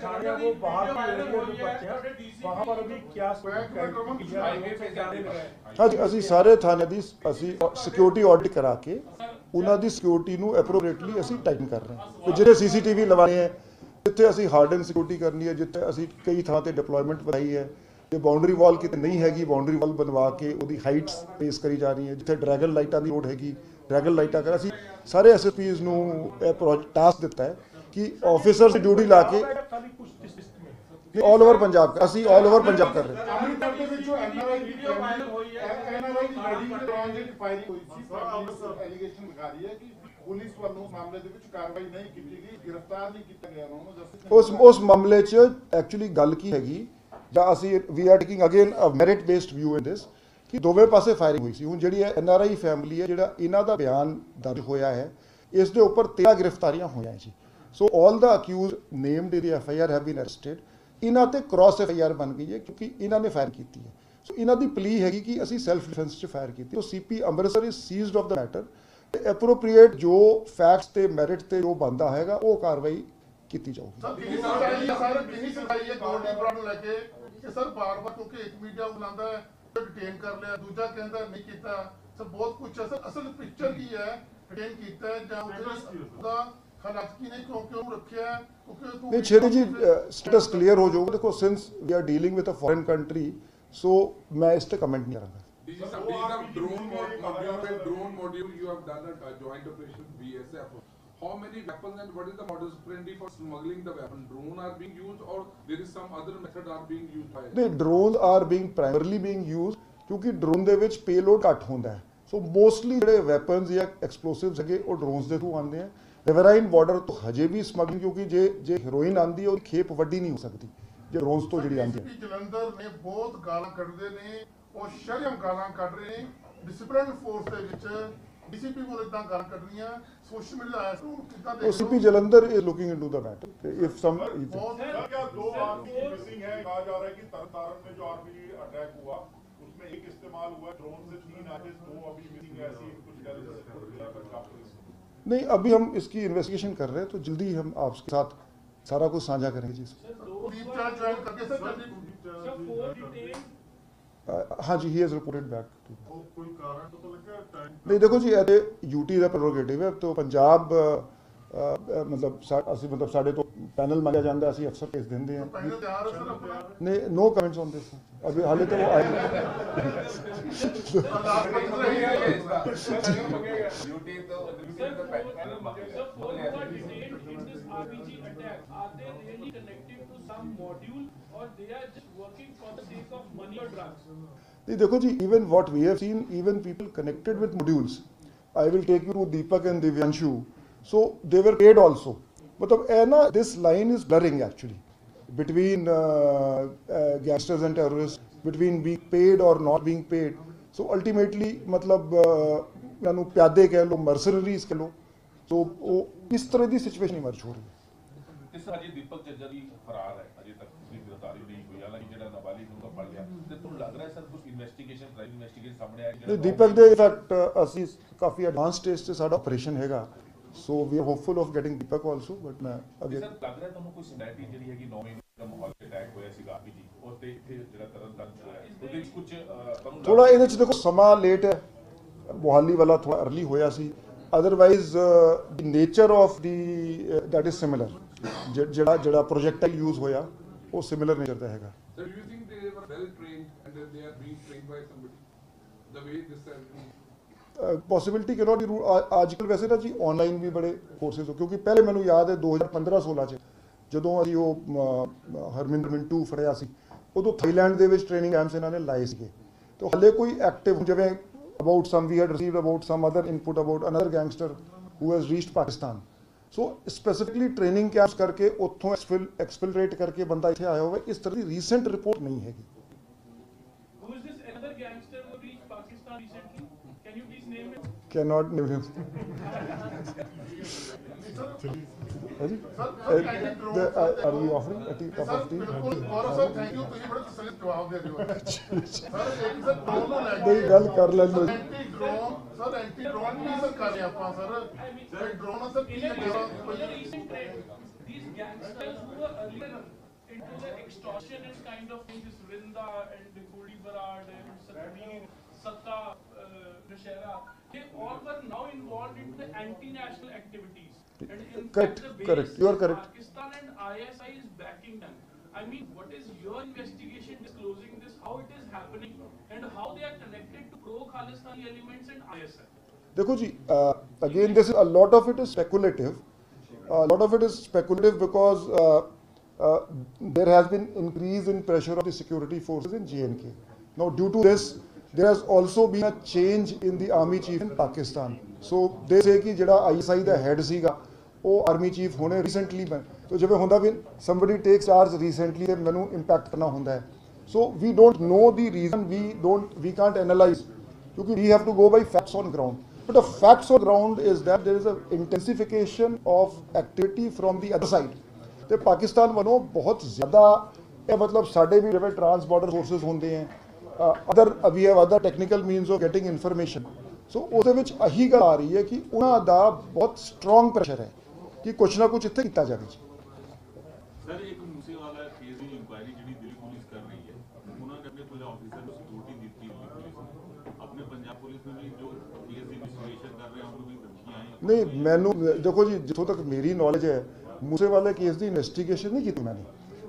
[SPEAKER 4] थाने वो बाहर के एरिया में बच्चे हैं, वहाँ पर अभी क्या
[SPEAKER 1] हाँ जी, ਅਸੀਂ ਸਾਰੇ ਥਾਣੇ ਦੀ ਅਸੀਂ ਸਿਕਿਉਰਿਟੀ ਆਡਿਟ ਕਰਾ ਕੇ ਉਹਨਾਂ ਦੀ ਸਿਕਿਉਰਿਟੀ ਨੂੰ ਐਪਰੋਪ੍ਰੀਏਟਲੀ ਅਸੀਂ ਟਾਈਟਨ ਕਰ ਰਹੇ ਹਾਂ। ਤੇ ਜਿਹੜੇ ਸੀਸੀਟੀਵੀ ਲਵਾਏ ਹੈ, ਜਿੱਥੇ ਅਸੀਂ ਹਾਰਡਨ ਸਿਕਿਉਰਿਟੀ ਕਰਨੀ ਹੈ, ਜਿੱਥੇ ਅਸੀਂ ਕਈ ਥਾਂ ਤੇ ਡਿਪਲੋਇਮੈਂਟ ਵਧਾਈ ਹੈ, ਜੇ ਬਾਉਂਡਰੀ ਵਾਲ ਕਿਤੇ ਨਹੀਂ ਹੈਗੀ ਬਾਉਂਡਰੀ ਵਾਲ ਬਣਵਾ ਕੇ ਉਹਦੀ ਹਾਈਟਸ ਪੇਸ ਕਰੀ ਜਾ ਰਹੀ ਹੈ, ਜਿੱਥੇ ਡਰੈਗਨ ਲਾਈਟਾਂ ਦੀ ਲੋੜ ਹੈਗੀ ਡਰੈਗਨ ਲਾਈਟਾਂ ਕਰ। ਅਸੀਂ ਸਾਰੇ ਐਸਐਸਪੀਜ਼ ਨੂੰ ਇਹ ਟਾਸਕ ਦਿੱਤਾ ਹੈ ਕਿ ਆਫਿਸਰ ਦੀ ਡਿਊਟੀ ਲਾ ਕੇ ਆਲ ਓਵਰ ਪੰਜਾਬ ਅਸੀਂ ਆਲ ਓਵਰ ਪੰਜਾਬ ਕਰ ਰਹੇ ਹਾਂ।
[SPEAKER 3] ਅੰਮ੍ਰਿਤਸਰ ਦੇ ਵਿੱਚ ਐਨਆਰਆਈ ਵੀਡੀਓ ਵਾਇਰਲ ਹੋਈ ਹੈ, ਐਨਆਰਆਈ ਵੈਡਿੰਗ ਦੇ ਦੌਰਾਨ ਜਿਹੜੀ ਫਾਇਰਿੰਗ ਹੋਈ ਸੀ, ਅੰਮ੍ਰਿਤਸਰ ਐਲੀਗੇਸ਼ਨ ਲਗਾ ਰਹੀ ਹੈ ਕਿ ਪੁਲਿਸ ਵੱਲੋਂ ਮਾਮਲੇ ਦੇ ਵਿੱਚ ਕਾਰਵਾਈ ਨਹੀਂ ਕੀਤੀ ਗਈ, ਗ੍ਰਿਫਤਾਰ ਨਹੀਂ ਕੀਤਾ ਗਿਆ ਉਹਨਾਂ ਨੂੰ।
[SPEAKER 1] ਉਸ ਮਾਮਲੇ 'ਚ ਐਕਚੁਅਲੀ ਗੱਲ ਕੀ ਹੈਗੀ ਜਾਂ ਅਸੀਂ we are taking again a merit based view in this ਕਿ ਦੋਵੇਂ ਪਾਸੇ ਫਾਇਰਿੰਗ ਹੋਈ ਸੀ। ਹੁਣ ਜਿਹੜੀ ਹੈ ਐਨਆਰਆਈ ਫੈਮਿਲੀ ਹੈ, ਜਿਹੜਾ ਇਹਨਾਂ ਦਾ ਬਿਆਨ ਦਰਜ ਹੋਇਆ ਹੈ, ਇਸ ਦੇ ਉੱਪਰ 13 ਗ੍ਰਿਫਤਾਰੀਆਂ ਹੋਈਆਂ ਜੀ। ਸੋ ਆਲ ਦਾ accused named in the FIR have been arrested. ਇਹਨਾਂ ਤੇ ਕ੍ਰਾਸ ਐਫਆਈਆਰ ਬਣ ਗਈ ਹੈ ਕਿਉਂਕਿ ਇਹਨਾਂ ਨੇ ਫਾਇਰ ਕੀਤੀ ਹੈ। ਸੋ ਇਹਨਾਂ ਦੀ ਪਲੀ ਹੈਗੀ ਕਿ ਅਸੀਂ ਸੈਲਫ ਡਿਫੈਂਸ 'ਚ ਫਾਇਰ ਕੀਤੀ। So CP Amritsar is seized of the matter. Appropriate ਜੋ ਫੈਕਟਸ ਤੇ ਮੈਰਿਟ ਤੇ ਜੋ ਬਣਦਾ ਹੈਗਾ ਉਹ ਕਾਰਵਾਈ ਕੀਤੀ ਜਾਊਗੀ।
[SPEAKER 3] ਸਰ ਬਾਰ-ਬਾਰ ਕਿਉਂਕਿ ਇੱਕ ਮੀਡੀਆ ਬੁਲਾਉਂਦਾ ਹੈ ਡਿਟੇਨ ਕਰ ਲਿਆ, ਦੂਜਾ ਕਹਿੰਦਾ ਨਹੀਂ ਕੀਤਾ, ਸਰ ਬਹੁਤ ਕੁਝ ਹੈ। ਸਰ ਅਸਲ ਪਿਕਚਰ ਕੀ ਹੈ? ਡਿਟੇਨ ਕੀਤਾ ਹੈ ਜਾਂ ਉਹਦਾ ਹਾਲਾਤ ਕੀ ਨੇ, ਕਿਉਂਕਿ ਉਹਨੂੰ ਰੱਖਿਆ ਕਿਉਂਕਿ
[SPEAKER 1] ਨਹੀਂ ਛੇਤੀ ਜੀ ਸਟੇਟਸ ਕਲੀਅਰ ਹੋ ਜਾਊਗਾ। ਦੇਖੋ since we are dealing with a foreign country, so ਮੈਂ ਇਸ ਤੇ ਕਮੈਂਟ ਨਹੀਂ ਕਰਾਂਗਾ।
[SPEAKER 8] drone module you have done a joint operation BSF. How many weapons and what is the modus operandi for smuggling the weapon? Drone are being used or there is some other method are being used by?
[SPEAKER 1] The drones are primarily being used ਕਿਉਂਕਿ ਡਰੋਨ ਦੇ ਵਿੱਚ ਪੇਲੋਡ ਘੱਟ ਹੁੰਦਾ ਹੈ। ਸੋ ਮੋਸਟਲੀ ਜਿਹੜੇ ਵੈਪਨਸ ਜਾਂ ਐਕਸਪਲੋਸਿਵਸ ਹੈਗੇ ਉਹ ਡਰੋਨਸ ਦੇ ਥਰੂ ਆਉਂਦੇ ਆ। ਰਿਵਰਾਈਨ ਬਾਰਡਰ ਤੋਂ ਹਜੇ ਵੀ ਸਮਗਲਿੰਗ ਕਿਉਂਕਿ ਜੇ ਹੀਰੋਇਨ ਆਉਂਦੀ ਹੈ ਉਹਦੀ ਖੇਪ ਵੱਡੀ ਨਹੀਂ ਹੋ ਸਕਦੀ ਜੇ ਡਰੋਨਸ ਤੋਂ ਜਿਹੜੀ ਆਉਂਦੀ ਹੈ।
[SPEAKER 3] ਜਲੰਧਰ ਨੇ ਬਹੁਤ ਗਾਲਾਂ ਕੱਢਦੇ ਨੇ, ਉਹ ਸ਼ਰਮ ਗਾਲਾਂ ਕੱਢ ਰਹੇ ਨੇ ਡਿਸਪਲਿਨ ਫੋਰਸ ਦੇ ਵਿੱਚ। ਡੀਸੀਪੀ ਕੋਲ ਇਦਾਂ ਗੱਲ ਕਰਨੀਆਂ ਸੋਸ਼ਲ ਮੀਡੀਆ ਆਇਆ ਸੀ ਕਿਦਾਂ ਦੇ
[SPEAKER 1] CP Jalandhar is looking into the matter if some
[SPEAKER 5] क्या 2 आरपीजी मिसिंग है? कहा जा रहा है कि तरनतारन में जो आरपीजी अटैक हुआ उसमें एक इस्तेमाल हुआ, ड्रोन से 3 आगे 2 अभी मिसिंग है, ऐसी कुछ
[SPEAKER 1] नहीं। अभी हम इसकी इन्वेस्टिगेशन कर रहे हैं तो जल्दी हम आपके साथ सारा कुछ साझा करेंगे जी। हाँ जी, ही हैज रिपोर्टेड बैक। नहीं देखो जी, ਇਹ यूटी ਦਾ प्रोगेटिव है तो पंजाब मतलब ਅਸੀਂ मतलब ਸਾਡੇ ਤੋਂ ਪੈਨਲ ਮੰਗਿਆ ਜਾਂਦਾ, ਅਸੀਂ ਅਕਸਰ ਭੇਜ ਦਿੰਦੇ ਹਾਂ।
[SPEAKER 3] ਪੈਨਲ ਤਿਆਰ ਹੈ ਸਰ ਆਪਣਾ?
[SPEAKER 1] ਨਹੀਂ, नो कमेंट्स ऑन दिस अभी हाले तो वो आए नहीं, देखो जी, even what we have seen, even people connected with modules, I will take you to Deepak and Divyanshu, so they were paid also. मतलब है ना, this line is blurring actually between gangsters and terrorists, between being paid or not being paid. So ultimately मतलब यानु प्यादे कह लो, mercenaries कह लो, तो वो इस तरह की सिचुएशन इमर्ज हो रही है।
[SPEAKER 2] ਇਸ ਅਜੇ ਦੀਪਕ ਜੱਜਾ ਦੀ ਫਰਾਰ ਹੈ, ਅਜੇ ਤੱਕ ਕੋਈ ਗ੍ਰਿਫਤਾਰੀ ਨਹੀਂ ਹੋਈ, ਹਾਲਾਂਕਿ ਜਿਹੜਾ ਨਾਬਾਲਿਗ ਨੂੰ ਤਾਂ ਫੜ ਲਿਆ, ਤੇ ਤੁਹਾਨੂੰ ਲੱਗ ਰਿਹਾ ਸਰ ਕੁਝ ਇਨਵੈਸਟੀਗੇਸ਼ਨ, ਪ੍ਰਾਈਮ ਇਨਵੈਸਟੀਗੇਸ਼ਨ ਸਾਹਮਣੇ ਆਇਆ
[SPEAKER 1] ਨਹੀਂ, ਦੀਪਕ ਦੇ ਇਨਫੈਕਟ ਅਸੀਂ ਕਾਫੀ ਐਡਵਾਂਸ ਸਟੇਜ ਤੇ ਸਾਡਾ ਆਪਰੇਸ਼ਨ ਹੈਗਾ, so we are hopeful of getting Deepak also, but ਮੈਂ ਅਗੇ
[SPEAKER 2] ਸਰ ਲੱਗ ਰਿਹਾ ਤੁਹਾਨੂੰ ਕੋਈ ਸਿਮੈਟਰੀ ਜਿਹੜੀ ਹੈਗੀ 9 ਮਹੀਨੇ ਦਾ ਮਾਹੌਲ ਅਟੈਕ ਹੋਇਆ ਸੀਗਾ ਆਰਪੀਜੀ ਔਰ ਤੇ ਇੱਥੇ ਜਿਹੜਾ ਤਰਨਤਾਰਨ ਚ ਹੋਇਆ, ਉਹਦੇ ਵਿੱਚ ਕੁਝ ਤੁਹਾਨੂੰ
[SPEAKER 1] ਥੋੜਾ ਇਹਦੇ ਚ ਦੇਖੋ ਸਮਾਂ ਲੇਟ ਹੈ, ਮੁਹਾਲੀ ਵਾਲਾ ਥੋੜਾ अर्ਲੀ ਹੋਇਆ ਸੀ, otherwise the nature of the that is similar, ਜਿਹੜਾ ਪ੍ਰੋਜੈਕਟਾਈਲ ਯੂਜ਼ ਹੋਇਆ ਉਹ ਸਿਮਿਲਰ ਨੇਚਰ ਦਾ ਹੈਗਾ।
[SPEAKER 8] So do you think they were well trained and that they are being trained by somebody? The way this has
[SPEAKER 1] possibility ਕਿ ਨੋਟ ਅੱਜ ਕੱਲ੍ਹ ਵੈਸੇ ਨਾ ਜੀ ਆਨਲਾਈਨ ਵੀ ਬੜੇ ਕੋਰਸਿਸ ਹੋ, ਕਿਉਂਕਿ ਪਹਿਲੇ ਮੈਨੂੰ ਯਾਦ ਹੈ 2015-16 ਚ ਜਦੋਂ ਅਸੀਂ ਉਹ ਹਰਮਿੰਦਰ ਮਿੰਟੂ ਫੜਿਆ ਸੀ, ਉਦੋਂ ਥਾਈਲੈਂਡ ਦੇ ਵਿੱਚ ਟ੍ਰੇਨਿੰਗ ਕੈਂਪਸ ਇਹਨਾਂ ਨੇ ਲਾਏ ਸੀਗੇ, ਤੇ ਹਲੇ ਕੋਈ ਐਕਟਿਵ ਜਿਵੇਂ about some we had received about some other input about another gangster who has reached Pakistan, so specifically training camps ਕਰਕੇ ਉੱਥੋਂ ਐਕਸਫਿਲਟਰੇਟ ਕਰਕੇ ਬੰਦਾ ਇੱਥੇ ਆਇਆ ਹੋਵੇ, ਇਸ ਤਰ੍ਹਾਂ ਦੀ ਰੀਸੈਂਟ ਰਿਪੋਰਟ ਨਹੀਂ ਹੈਗੀ।
[SPEAKER 6] Who is this another gangster who reached Pakistan recently? Can you please name him?
[SPEAKER 1] Cannot name him. Are we offering a tea, cup of tea?
[SPEAKER 3] ਬਿਲਕੁਲ ਗੌਰਵ ਸਰ, ਥੈਂਕ ਯੂ, ਤੁਸੀਂ ਬੜੇ ਤਸੱਲੀ ਜਵਾਬ ਦੇ ਦਿਓ ਸਰ। ਇੱਕ ਸਰ ਡਰੋਨ ਨੂੰ ਲੈ
[SPEAKER 1] ਨਹੀਂ, ਗੱਲ ਕਰ ਲੈਂਦੇ ਜੀ।
[SPEAKER 3] Anti drone sir, anti drone ਵੀ ਸਰ ਕਰ ਰਹੇ ਆਪਾਂ ਸਰ, ਡਰੋਨ ਸਰ ਕੀ ਲੱਗੇਗਾ
[SPEAKER 6] In a recent trend, these gangsters who were earlier into the extortion and kind of thing, this Rinda and Goli Barad and Satveer, Satta, Nashera, they all were now involved in the anti-national activities. And in
[SPEAKER 1] Correct,
[SPEAKER 6] fact, the base
[SPEAKER 1] correct. You are
[SPEAKER 6] is
[SPEAKER 1] correct.
[SPEAKER 6] Pakistan and ISI is backing them. I mean, what is your investigation disclosing this, how it is happening, and how they are connected to pro-Khalistani elements and ISI?
[SPEAKER 1] देखो जी, again this is a lot of it is speculative. A lot of it is speculative because there has been increase in pressure of the security forces in J&K. Now due to this, there has also been a change in the army chief in Pakistan. So they say कि जड़ा ISI ਦਾ head ਸੀਗਾ ਉਹ army chief ਹੋਣੇ recently ਬਣ, तो ਜਿਵੇਂ ਹੁੰਦਾ ਵੀ somebody takes charge recently ਤੇ ਮੈਨੂੰ impact ਕਰਨਾ ਹੁੰਦਾ ਹੈ, so we don't know the reason, we can't analyze because we have to go by facts on ground. But the facts on ground is that there is a intensification of activity from the other side. ਤੇ ਪਾਕਿਸਤਾਨ ਵੱਲੋਂ ਬਹੁਤ ਜ਼ਿਆਦਾ ਇਹ ਮਤਲਬ ਸਾਡੇ ਵੀ ਜਿਵੇਂ ਟਰਾਂਸ ਬਾਰਡਰ ਫੋਰਸਸ ਹੁੰਦੇ ਹੈ, other we have other technical means of getting information, so ਉਹਦੇ ਵਿੱਚ ਇਹੀ ਗੱਲ ਆ ਰਹੀ ਹੈ ਕਿ ਉਹਨਾਂ ਦਾ ਬਹੁਤ ਸਟਰੋਂਗ ਪ੍ਰੈਸ਼ਰ ਹੈ ਕਿ ਕੁਛ ਨਾ ਕੁਛ ਇੱਥੇ ਕੀਤਾ ਜਾਵੇ।
[SPEAKER 9] ਸਰ ਇੱਕ ਮੂਸੇਵਾਲਾ ਕੇਸ ਦੀ ਇਨਕੁਆਇਰੀ ਜਿਹੜੀ ਦਿੱਲੀ ਪੁਲਿਸ ਕਰ ਰਹੀ ਹੈ, ਉਹਨਾਂ ਨੇ ਆਪਣੇ ਪੁਲਿਸ ਆਫੀਸਰ ਨੂੰ ਸਿਕਿਉਰਿਟੀ ਦਿੱਤੀ ਹੋਈ ਪੁਲਿਸ, ਆਪਣੇ ਪੰਜਾਬ ਪੁਲਿਸ ਨੂੰ ਵੀ ਜੋ ਕੇਸ ਦੀ ਇਨਵੈਸਟੀਗੇਸ਼ਨ ਕਰ ਰਹੇ ਹਨ ਉਹਨੂੰ ਵੀ ਧਮਕੀਆਂ ਆਈਆਂ।
[SPEAKER 1] ਨਹੀਂ, ਮੈਨੂੰ ਦੇਖੋ ਜੀ, ਜਿੱਥੋਂ ਤੱਕ ਮੇਰੀ ਨੌਲੇਜ ਹੈ ਮੂਸੇਵਾਲੇ ਕੇਸ ਦੀ ਇਨਵੈਸਟੀਗੇਸ਼ਨ ਨਹੀਂ ਕੀਤੀ ਉਹਨਾਂ ਨੇ।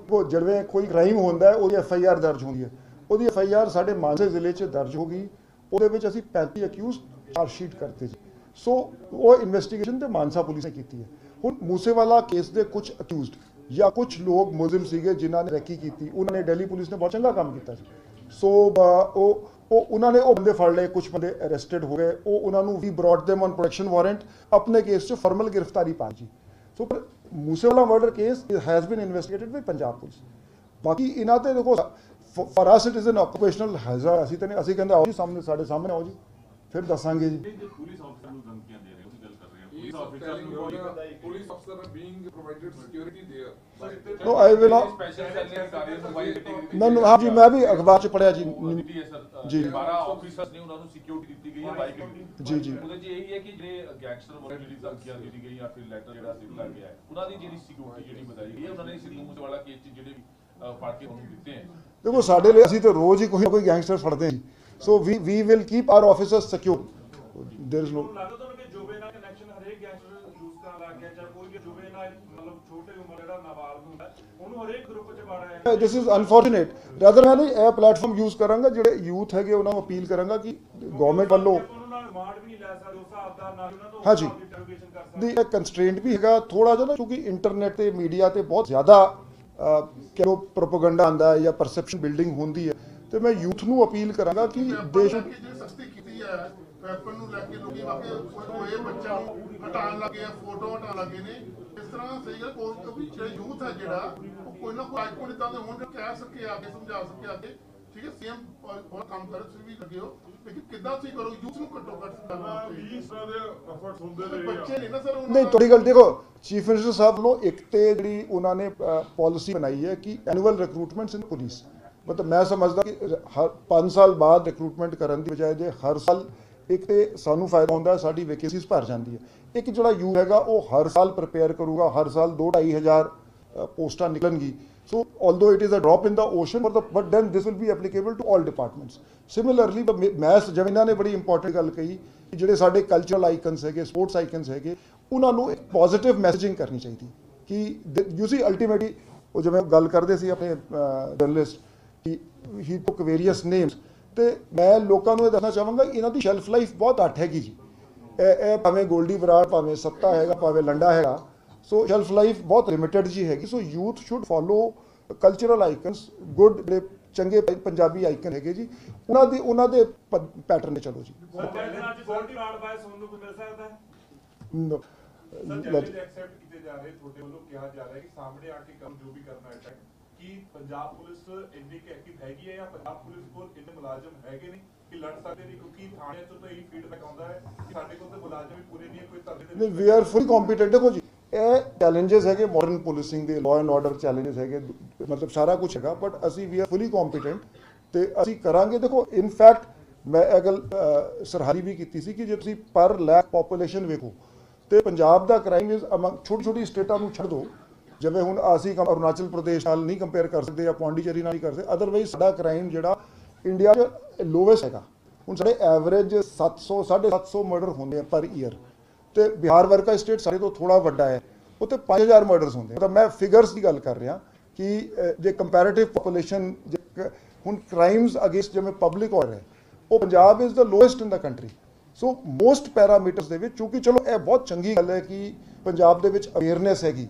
[SPEAKER 1] ਉਹ ਜਿਵੇਂ ਕੋਈ ਕ੍ਰਾਈਮ ਹੁੰਦਾ ਹੈ ਉਹਦੀ FIR ਦਰਜ ਹੁੰਦੀ ਹੈ, ਉਹਦੀ FIR ਸਾਡੇ ਮਾਨਸਾ ਜ਼ਿਲ੍ਹੇ 'ਚ ਦਰਜ ਹੋ ਗਈ, ਉਹਦੇ ਵਿੱਚ ਅਸੀਂ 35 ਅਕਿਊਜ਼ ਚਾਰਜ ਸ਼ੀਟ ਕਰਤੇ ਜੀ, ਸੋ ਉਹ ਇਨਵੈਸਟੀਗੇਸ਼ਨ ਤੇ ਮਾਨਸਾ ਪੁਲਿਸ ਨੇ ਕੀਤੀ ਹੈ। ਹੁਣ ਮੂਸੇਵਾਲਾ ਕੇਸ ਦੇ ਕੁਝ ਅਕਿਊਜ਼ਡ ਜਾਂ ਕੁਝ ਲੋਕ ਮੁਲਜ਼ਮ ਸੀਗੇ ਜਿਨ੍ਹਾਂ ਨੇ ਰੈਕੀ ਕੀਤੀ, ਉਹਨਾਂ ਨੇ ਦਿੱਲੀ ਪੁਲਿਸ ਨੇ ਬਹੁਤ ਚੰਗਾ ਕੰਮ ਕੀਤਾ ਜੀ, ਸੋ ਉਹਨਾਂ ਨੇ ਉਹ ਬੰਦੇ ਫੜ ਲਏ, ਕੁਝ ਬੰਦੇ ਅਰੈਸਟਡ ਹੋ ਗਏ, ਉਹ ਉਹਨਾਂ ਨੂੰ we brought them on protection warrant, ਆਪਣੇ ਕੇਸ 'ਚ ਫਾਰਮਲ ਗ੍ਰਿਫਤਾਰੀ ਪਾ ਜੀ। ਸੋ ਪਰ Moosewala murder case has been investigated by Punjab police. ਬਾਕੀ ਇਹਨਾਂ ਤੇ ਦੇਖੋ for us it is an occupational hazard, ਅਸੀਂ ਕਹਿੰਦੇ ਆਓ ਜੀ ਸਾਹਮਣੇ, ਸਾਡੇ ਸਾਹਮਣੇ ਆਓ ਜੀ, ਫਿਰ ਦੱਸਾਂਗੇ ਜੀ।
[SPEAKER 9] ਪੁਲਿਸ ਆਫੀਸਰ ਨੂੰ ਧਮਕੀਆਂ ਦੇ ਰਹੇ ਹੋ, ਗੱਲ ਕਰ ਰਹੇ
[SPEAKER 8] He is telling you the police officer are being provided security there.
[SPEAKER 1] No, I will not.
[SPEAKER 2] Special cell ਨੇ ਅਧਿਕਾਰੀਆਂ ਨੂੰ ਬਾਈ ਕੈਟੇਗਰੀ
[SPEAKER 1] ਮੈਨੂੰ ਹਾਂ ਜੀ, ਮੈਂ ਵੀ ਅਖਬਾਰ 'ਚ ਪੜ੍ਹਿਆ ਜੀ
[SPEAKER 2] ਦਿੱਤੀ ਹੈ ਸਰ
[SPEAKER 1] ਜੀ।
[SPEAKER 2] 12 ਆਫੀਸਰਸ ਨੇ ਉਹਨਾਂ ਨੂੰ ਸਿਕਿਉਰਿਟੀ ਦਿੱਤੀ ਗਈ ਹੈ ਬਾਈ ਕੈਟੇਗਰੀ
[SPEAKER 1] ਜੀ ਜੀ।
[SPEAKER 2] ਉਹਦੇ 'ਚ ਇਹੀ ਹੈ ਕਿ ਜਿਹੜੇ ਗੈਂਗਸਟਰ ਵੱਲੋਂ ਜਿਹੜੀ ਧਮਕੀਆਂ ਦਿੱਤੀ ਗਈ ਜਾਂ ਫਿਰ ਲੈਟਰ ਜਿਹੜਾ ਦਿੱਤਾ ਗਿਆ ਹੈ, ਉਹਨਾਂ ਦੀ ਜਿਹੜੀ ਸਿਕਿਉਰਿਟੀ ਜਿਹੜੀ ਵਧਾਈ ਗਈ ਹੈ, ਉਹਨਾਂ ਨੇ ਸਿੱਧੂ ਮੂਸੇਵਾਲਾ ਕੇਸ 'ਚ ਜਿਹੜੇ ਫੜ ਕੇ ਉਹਨੂੰ ਦਿੱਤੇ ਹੈ।
[SPEAKER 1] ਦੇਖੋ ਸਾਡੇ ਲਈ ਅਸੀਂ ਤਾਂ ਰੋਜ਼ ਹੀ ਕੋਈ ਨਾ ਕੋਈ ਗੈਂਗਸਟਰ ਫੜਦੇ ਹਾਂ, so we will keep our officers secure, there is no.
[SPEAKER 7] ਲੱਗਦਾ ਤੁਹਾਨੂੰ ਕਿ ਜੋਬੇ ਨਾਲ ਕਨੈਕਸ਼ਨ ਹਰੇਕ ਗੈਂਗਸਟਰ ਯੂਜ਼ ਕਰਨ ਲੱਗ ਗਿਆ, ਚਾਹੇ ਕੋਈ ਵੀ ਜੁਵੇਨਾਈਲ ਮਤਲਬ ਛੋਟੇ ਉਮਰ ਜਿਹੜਾ ਨਾਬਾਲਗ ਹੁੰਦਾ ਉਹਨੂੰ ਹਰੇਕ ਗਰੁੱਪ 'ਚ ਪਾੜਿਆ ਜਾਂਦਾ।
[SPEAKER 1] ਦਿਸ ਇਜ਼ ਅਨਫੋਰਚੂਨੇਟ ਰਦਰ ਮੈਂ ਇਹ ਪਲੇਟਫਾਰਮ ਯੂਜ਼ ਕਰਾਂਗਾ ਜਿਹੜੇ ਯੂਥ ਹੈਗੇ ਉਹਨਾਂ ਨੂੰ ਅਪੀਲ ਕਰਾਂਗਾ ਕਿ ਗਵਰਨਮੈਂਟ ਵੱਲੋਂ
[SPEAKER 7] ਉਹਨਾਂ ਨਾਲ ਰਿਮਾਂਡ ਵੀ ਨਹੀਂ ਲੈ ਸਕਦੇ ਉਸ ਹਿਸਾਬ ਦਾ, ਨਾਲ ਉਹਨਾਂ ਤੋਂ
[SPEAKER 1] ਹਾਂਜੀ
[SPEAKER 7] ਇੰਟਰੋਗੇਸ਼ਨ ਕਰ ਸਕਦੇ।
[SPEAKER 1] ਦੀ ਕੰਸਟ੍ਰੇਂਟ ਵੀ ਹੈਗਾ ਥੋੜਾ ਜਿਹਾ ਨਾ, ਕਿਉਂਕਿ ਇੰਟਰਨੈਟ ਤੇ ਮੀਡੀਆ ਤੇ ਬਹੁਤ ਜ਼ਿਆਦਾ ਕਿਹੋ ਪ੍ਰੋਪਗੈਂਡਾ ਆਉਂਦਾ ਹੈ ਜਾਂ ਪਰਸੈਪਸ਼ਨ ਬਿਲਡਿੰਗ ਹੁੰਦੀ ਹੈ, ਤੇ ਮੈਂ ਯੂਥ ਨੂੰ ਅਪੀਲ ਕਰਾਂਗਾ ਕਿ ਦੇਸ਼
[SPEAKER 3] ਜਿਹੜੀ ਸਖਤੀ ਕੀਤੀ ਹੈ ਵੈਪਨ ਨੂੰ ਲੈ ਕੇ ਲੋਕੀ ਵਾਕਈ ਕੋਈ ਬੱਚਾ ਨੂੰ ਹਟਾਉਣ ਲੱਗੇ ਆ, ਫੋਟੋ ਹਟਾਉਣ ਲੱਗੇ ਨੇ। ਇਸ ਤਰ੍ਹਾਂ ਸਹੀ ਗੱਲ ਕੋਈ ਜਿਹੜਾ ਯੂਥ ਹੈ ਜਿਹੜਾ ਉਹ ਕੋਈ ਨਾ ਕੋਈ ਆਈਕਨ ਇਦਾਂ ਦੇ ਹੋਣ ਜੋ ਕਹਿ ਸਕੇ ਆ ਕੇ ਸਮਝਾ ਸਕੇ ਆ ਕੇ, ਠੀਕ ਹੈ ਸੀਐਮ ਬਹੁਤ ਕੰਮ ਕਰ ਤੁਸੀਂ ਵੀ ਲੱਗੇ ਹੋ, ਲੇਕਿਨ ਕਿੱਦਾਂ ਤੁਸੀਂ ਕਰੋ ਯੂਥ ਨੂੰ ਘੱਟੋ ਘੱਟ ਕਰਨਾ।
[SPEAKER 5] 20 ਸਾਲ ਦੇ ਐਫਰਟਸ ਹੁੰਦੇ ਰਹੇ
[SPEAKER 3] ਬੱਚੇ ਨਹੀਂ ਨਾ ਸਰ
[SPEAKER 1] ਨਹੀਂ ਤੁਹਾਡੀ ਗੱਲ ਦੇਖੋ, ਚੀਫ ਮਿਨਿਸਟਰ ਸਾਹਿਬ ਵੱਲੋਂ ਇੱਕ ਤੇ ਜਿਹੜੀ ਉਹਨਾਂ ਨੇ ਪਾਲਿਸੀ ਬਣਾਈ ਹੈ ਕਿ ਐਨੂਅਲ ਰਿਕਰੂਟਮੈਂਟਸ ਇਨ ਪੁਲਿਸ, ਮਤਲਬ ਮੈਂ ਸਮਝਦਾ ਕਿ ਹਰ 5 ਸਾਲ ਬਾਅਦ ਰਿਕਰੂਟਮੈਂਟ ਕਰਨ ਦੀ ਬਜਾਏ ਜੇ ਹਰ ਸਾਲ ਇੱਕ ਤੇ ਸਾਨੂੰ ਫਾਇਦਾ ਹੁੰਦਾ, ਸਾਡੀ ਵੈਕੈਂਸੀਜ਼ ਭਰ ਜਾਂਦੀ ਹੈ। ਇੱਕ ਜਿਹੜਾ ਯੂਥ ਹੈਗਾ ਉਹ ਹਰ ਸਾਲ ਪ੍ਰਿਪੇਅਰ ਕਰੂਗਾ, ਹਰ ਸਾਲ 2-2.5 ਹਜ਼ਾਰ ਪੋਸਟਾਂ ਨਿਕਲਣਗੀ। So although it is a drop in the ocean but then this will be applicable to all departments. Similarly ਮੈਂ ਜਿਵੇਂ ਇਹਨਾਂ ਨੇ ਬੜੀ ਇੰਪੋਰਟੈਂਟ ਗੱਲ ਕਹੀ ਕਿ ਜਿਹੜੇ ਸਾਡੇ ਕਲਚਰਲ ਆਈਕਨਸ ਹੈਗੇ, ਸਪੋਰਟਸ ਆਈਕਨਸ ਹੈਗੇ, ਉਹਨਾਂ ਨੂੰ ਇੱਕ ਪੋਜ਼ਿਟਿਵ ਮੈਸੇਜਿੰਗ ਕਰਨੀ ਚਾਹੀਦੀ ਕਿ ਯੂ ਸੀ ਅਲਟੀਮੇਟਲੀ ਉਹ ਜਿਵੇਂ ਗੱਲ ਕਰਦੇ ਸੀ ਆਪਣੇ ਜਰਨਲਿਸਟ ਕਿ ਹੀ ਟੁਕ ਵੇਰੀਅਸ ਨੇਮਸ, ਤੇ ਮੈਂ ਲੋਕਾਂ ਨੂੰ ਇਹ ਦੱਸਣਾ ਚਾਹਾਂਗਾ ਇਹਨਾਂ ਦੀ ਸ਼ੈਲਫ ਲਾਈਫ ਬਹੁਤ ਘੱਟ ਹੈਗੀ ਜੀ। ਇਹ ਭਾਵੇਂ ਗੋਲਡੀ ਬਰਾੜ, ਭਾਵੇਂ ਸੱਤਾ ਹੈਗਾ, ਭਾਵੇਂ ਲੰਡਾ ਹੈਗਾ, ਸੋ ਸ਼ੈਲਫ ਲਾਈਫ ਬਹੁਤ ਲਿਮਿਟਡ ਜੀ ਹੈਗੀ। So youth should follow cultural icons, good ਜਿਹੜੇ ਚੰਗੇ ਪੰਜਾਬੀ ਆਈਕਨ ਹੈਗੇ ਜੀ, ਉਹਨਾਂ ਦੇ ਪੈਟਰਨ 'ਤੇ ਚਲੋ ਜੀ।
[SPEAKER 7] ਗੋਲਡੀ ਬਰਾੜ ਬਾਰੇ ਸੁਣਨ ਨੂੰ ਮਿਲ ਸਕਦਾ ਹੈ
[SPEAKER 5] ਚੈਲੰਜ ਐਕਸੈਪਟ ਕੀਤੇ ਜਾ ਰਹੇ, ਤੁਹਾਡੇ ਵੱਲੋਂ ਕਿਹਾ ਜਾ ਰਿਹਾ ਕਿ ਸਾਹਮਣੇ ਆ ਕੇ ਕੰਮ ਜੋ ਵੀ ਕਰਨਾ ਹੈ ਕਿ ਪੰਜਾਬ ਪੁਲਿਸ ਇੰਨੀ ਐਕਟਿਵ ਹੈਗੀ ਹੈ ਜਾਂ ਪੰਜਾਬ ਪੁਲਿਸ ਕੋਲ ਇੰਨੇ ਮੁਲਾਜ਼ਮ ਹੈਗੇ ਨਹੀਂ ਕਿ ਲੜ ਸਕਦੇ ਨੇ, ਕਿਉਂਕਿ ਥਾਣਿਆਂ ਚੋਂ ਤਾਂ ਇਹ ਫੀਡਬੈਕ ਆਉਂਦਾ ਹੈ ਕਿ ਸਾਡੇ ਕੋਲ ਤਾਂ ਮੁਲਾਜ਼ਮ ਹੀ ਪੂਰੇ ਨਹੀਂ ਹੈ, ਕੋਈ ਧਰਨੇ
[SPEAKER 1] ਨਹੀਂ ਵੀ ਆਰ ਫੁੱਲੀ ਕੰਪੀਟੈਂਟ। ਦੇਖੋ ਜੀ ਇਹ ਚੈਲੰਜਸ ਹੈਗੇ ਮਾਡਰਨ ਪੁਲਿਸਿੰਗ ਦੇ, ਲਾਅ ਐਂਡ ਆਰਡਰ ਚੈਲੰਜਸ ਹੈਗੇ, ਮਤਲਬ ਸਾਰਾ ਕੁਝ ਹੈਗਾ, ਬਟ ਅਸੀਂ ਵੀ ਆਰ ਫੁੱਲੀ ਕੰਪੀਟੈਂਟ ਤੇ ਅਸੀਂ ਕਰਾਂਗੇ। ਦੇਖੋ ਇਨਫੈਕਟ ਮੈਂ ਇਹ ਗੱਲ ਸਰਹਾਰੀ ਵੀ ਕੀਤੀ ਸੀ ਕਿ ਜੇ ਤੁਸੀਂ ਪਰ ਲੱਖ ਪੋਪੂਲੇਸ਼ਨ ਵੇਖੋ ਤੇ ਪੰਜਾਬ ਦਾ ਕ੍ਰਾਈਮ ਇਜ਼ ਅਮੰਗ ਛੋਟੀ ਛੋਟੀ ਸਟੇਟਾਂ ਨੂੰ ਛੱਡ ਦਿਓ, ਜਿਵੇਂ ਹੁਣ ਅਸੀਂ ਅਰੁਣਾਚਲ ਪ੍ਰਦੇਸ਼ ਨਾਲ ਨਹੀਂ ਕੰਪੇਅਰ ਕਰ ਸਕਦੇ ਜਾਂ ਪੌਂਡੀਚੇਰੀ ਨਾਲ ਨਹੀਂ ਕਰ ਸਕਦੇ, ਅਦਰਵਾਈਜ਼ ਸਾਡਾ ਕ੍ਰਾਈਮ ਜਿਹੜਾ ਇੰਡੀਆ 'ਚ ਲੋਵੈਸਟ ਹੈਗਾ। ਹੁਣ ਸਾਡੇ ਐਵਰੇਜ 700-750 ਮਰਡਰ ਹੁੰਦੇ ਆ ਪਰ ਈਅਰ, ਤੇ ਬਿਹਾਰ ਵਰਗਾ ਸਟੇਟ ਸਾਡੇ ਤੋਂ ਥੋੜਾ ਵੱਡਾ ਹੈ, ਉੱਥੇ 5000 ਮਰਡਰਸ ਹੁੰਦੇ। ਮਤਲਬ ਮੈਂ ਫਿਗਰਸ ਦੀ ਗੱਲ ਕਰ ਰਿਹਾ ਕਿ ਜੇ ਕੰਪੈਰੀਟਿਵ ਪੋਪੂਲੇਸ਼ਨ ਹੁਣ ਕ੍ਰਾਈਮਸ ਅਗੇਂਸਟ ਜਿਵੇਂ ਪਬਲਿਕ ਆਰਡਰ ਹੈ, ਉਹ Punjab is the lowest in the country. So most parameters ਦੇ ਵਿੱਚ, ਕਿਉਂਕਿ ਚਲੋ ਇਹ ਬਹੁਤ ਚੰਗੀ ਗੱਲ ਹੈ ਕਿ ਪੰਜਾਬ ਦੇ ਵਿੱਚ ਅਵੇਅਰਨੈਸ ਹੈਗੀ,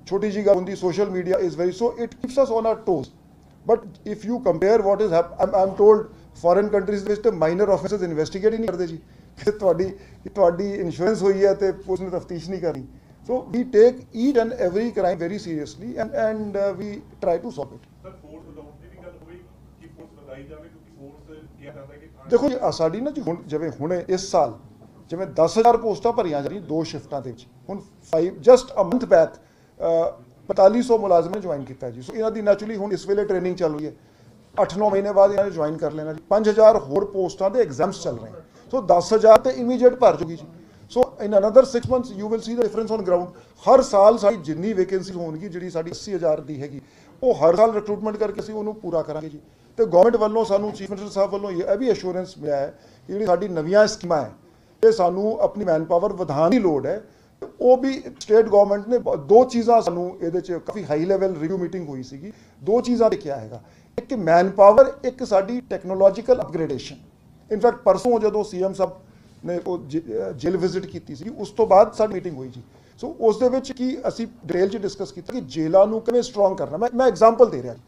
[SPEAKER 1] ਛੋਟੀ ਜਿਹੀ ਗੱਲ ਹੁੰਦੀ, social media is very, so it keeps us on our toes. But if you compare what is I'm told foreign countries ਦੇ ਵਿੱਚ ਤੇ ਮਾਈਨਰ ਆਫੈਂਸਸ ਇਨਵੈਸਟੀਗੇਟ ਹੀ ਨਹੀਂ ਕਰਦੇ ਜੀ, ਕਿ ਤੁਹਾਡੀ ਇੰਸ਼ੋਰੈਂਸ ਹੋਈ ਹੈ ਤੇ ਪੁਲਿਸ ਨੇ ਤਫਤੀਸ਼ ਨਹੀਂ ਕਰਨੀ। So we take each and every crime very seriously and we try to solve it.
[SPEAKER 5] Sir force ਵਧਾਉਣ ਦੀ ਵੀ ਗੱਲ ਹੋਈ ਕਿ ਫੋਰਸ ਵਧਾਈ ਜਾਵੇ, ਕਿਉਂਕਿ ਫੋਰਸ ਕਿਹਾ ਜਾਂਦਾ ਕਿ
[SPEAKER 1] ਦੇਖੋ ਜੀ ਸਾਡੀ ਨਾ ਜੀ ਹੁਣ ਜਿਵੇਂ ਹੁਣੇ ਇਸ ਸਾਲ ਜਿਵੇਂ 10,000 ਪੋਸਟਾਂ ਭਰੀਆਂ ਜਾ ਰਹੀਆਂ 2 ਸ਼ਿਫਟਾਂ ਦੇ ਵਿੱਚ, ਹੁਣ 5 ਜਸਟ ਅ ਮੰਥ ਬੈਕ 4500 ਮੁਲਾਜ਼ਮ ਨੇ ਜੁਆਇਨ ਕੀਤਾ ਜੀ। ਸੋ ਇਹਨਾਂ ਦੀ ਨੈਚੁਰਲੀ ਹੁਣ ਇਸ ਵੇਲੇ ਟ੍ਰੇਨਿੰਗ ਚੱਲ ਰਹੀ ਹੈ, 8-9 ਮਹੀਨੇ ਬਾਅਦ ਇਹਨਾਂ ਨੇ ਜੁਆਇਨ ਕਰ ਲੈਣਾ ਜੀ। 5000 ਹੋਰ ਪੋਸਟਾਂ ਦੇ ਐਗਜ਼ਾਮਸ ਚੱਲ ਰਹੇ, ਸੋ 10,000 ਤੇ ਇਮੀਡੀਏਟ ਭਰ ਜੂਗੀ ਜੀ। So in another 6 months you will see the difference on ground. ਹਰ ਸਾਲ ਸਾਡੀ ਜਿੰਨੀ ਵੈਕੈਂਸੀ ਹੋਣਗੀ, ਜਿਹੜੀ ਸਾਡੀ 80,000 ਦੀ ਹੈਗੀ, ਉਹ ਹਰ ਸਾਲ ਰਿਕਰੂਟਮੈਂਟ ਕਰਕੇ ਅਸੀਂ ਉਹਨੂੰ ਪੂਰਾ ਕਰਾਂਗੇ ਜੀ। ਤੇ ਗਵਰਨਮੈਂਟ ਵੱਲੋਂ ਸਾਨੂੰ ਚੀਫ ਮਿਨਿਸਟਰ ਸਾਹਿਬ ਵੱਲੋਂ ਇਹ ਵੀ ਅਸ਼ੋਰੈਂਸ ਮਿਲਿਆ ਹੈ ਕਿ ਜਿਹੜੀ ਸਾਡੀ ਨਵੀਆਂ ਸਕੀਮਾਂ ਹੈ, ਇਹ ਸਾਨੂੰ ਆਪਣੀ ਮੈਨ ਪਾਵਰ ਵਧਾਉਣ ਦੀ ਲੋੜ ਹੈ। ਉਹ ਵੀ ਸਟੇਟ ਗਵਰਨਮੈਂਟ ਨੇ 2 ਚੀਜ਼ਾਂ ਸਾਨੂੰ ਇਹਦੇ 'ਚ ਕਾਫੀ ਹਾਈ ਲੈਵਲ ਰਿਵਿਊ ਮੀਟਿੰਗ ਹੋਈ ਸੀਗੀ, 2 ਚੀਜ਼ਾਂ ਤੇ ਕਿਹਾ ਹੈਗਾ, ਇੱਕ ਮੈਨ ਪਾਵਰ, ਇੱਕ ਸਾਡੀ ਟੈਕਨੋਲੋਜੀਕਲ ਅਪਗ੍ਰੇਡੇਸ਼ਨ। ਇਨਫੈਕਟ ਪਰਸੋਂ ਜਦੋਂ ਸੀਐਮ ਸਾਹਿਬ ਨੇ ਉਹ ਜੇਲ੍ਹ ਵਿਜ਼ਿਟ ਕੀਤੀ ਸੀ, ਉਸ ਤੋਂ ਬਾਅਦ ਸਾਡੀ ਮੀਟਿੰਗ ਹੋਈ ਜੀ। ਸੋ ਉਸ ਦੇ ਵਿੱਚ ਕੀ ਅਸੀਂ ਡਿਟੇਲ 'ਚ ਡਿਸਕਸ ਕੀਤਾ ਕਿ ਜੇਲ੍ਹਾਂ ਨੂੰ ਕਿਵੇਂ ਸਟਰੋਂਗ ਕਰਨਾ। ਮੈਂ ਐਗਜ਼ਾਮਪਲ ਦੇ ਰਿਹਾ ਜੀ,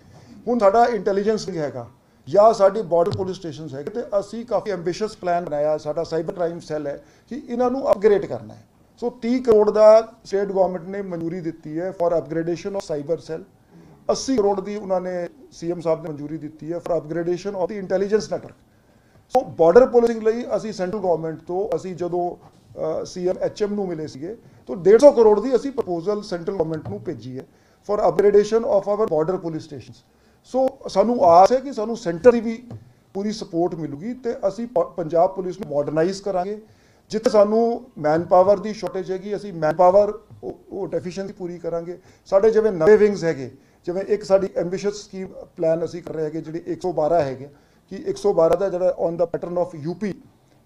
[SPEAKER 1] ਹੁਣ ਸਾਡਾ ਇੰਟੈਲੀਜੈਂਸ ਹੈਗਾ ਜਾਂ ਸਾਡੀ ਬਾਰਡਰ ਪੁਲਿਸ ਸਟੇਸ਼ਨਸ ਹੈਗੇ, ਤੇ ਅਸੀਂ ਕਾਫੀ ਐਂਬੀਸ਼ੀਅਸ ਪਲਾਨ ਬਣਾਇਆ, ਸਾਡਾ ਸਾਈਬਰ ਕ੍ਰਾਈਮ ਸੈੱਲ ਹੈ ਕਿ ਇਹਨਾਂ ਨੂੰ ਅਪਗ੍ਰੇਡ ਕਰਨਾ ਹੈ। ਸੋ 30 ਕਰੋੜ ਦਾ ਸਟੇਟ ਗਵਰਨਮੈਂਟ ਨੇ ਮਨਜ਼ੂਰੀ ਦਿੱਤੀ ਹੈ for upgradation of cyber cell. 80 crore ਦੀ ਉਹਨਾਂ ਨੇ ਸੀਐਮ ਸਾਹਿਬ ਨੇ ਮਨਜ਼ੂਰੀ ਦਿੱਤੀ ਹੈ for upgradation of the intelligence network. So border policing ਲਈ ਅਸੀਂ ਸੈਂਟਰਲ ਗਵਰਨਮੈਂਟ ਤੋਂ, ਅਸੀਂ ਜਦੋਂ ਸੀਐਮ ਐਚਐਮ ਨੂੰ ਮਿਲੇ ਸੀਗੇ, ਤਾਂ 150 ਕਰੋੜ ਦੀ ਅਸੀਂ ਪ੍ਰਪੋਜ਼ਲ ਸੈਂਟਰਲ ਗਵਰਨਮੈਂਟ ਨੂੰ ਭੇਜੀ ਹੈ for upgradation of our border police stations. So ਸਾਨੂੰ ਆਸ ਹੈ ਕਿ ਸਾਨੂੰ ਸੈਂਟਰ ਦੀ ਵੀ ਪੂਰੀ ਸਪੋਰਟ ਮਿਲੂਗੀ ਤੇ ਅਸੀਂ ਪੰਜਾਬ ਪੁਲਿਸ ਨੂੰ ਮਾਡਰਨਾਈਜ਼ ਕਰਾਂਗੇ। ਜਿੱਥੇ ਸਾਨੂੰ ਮੈਨ ਪਾਵਰ ਦੀ ਸ਼ਾਰਟੇਜ ਹੈਗੀ, ਅਸੀਂ ਮੈਨ ਪਾਵਰ ਉਹ ਡੈਫੀਸ਼ੀਐਂਸੀ ਪੂਰੀ ਕਰਾਂਗੇ। ਸਾਡੇ ਜਿਵੇਂ ਨਵੇਂ ਵਿੰਗਸ ਹੈਗੇ, ਜਿਵੇਂ ਇੱਕ ਸਾਡੀ ਐਂਬੀਸ਼ੀਅਸ ਸਕੀਮ ਪਲਾਨ ਅਸੀਂ ਕਰ ਰਹੇ ਹੈਗੇ, ਜਿਹੜੀ 112 ਹੈਗੇ, ਕਿ 112 ਦਾ ਜਿਹੜਾ on the pattern of UP,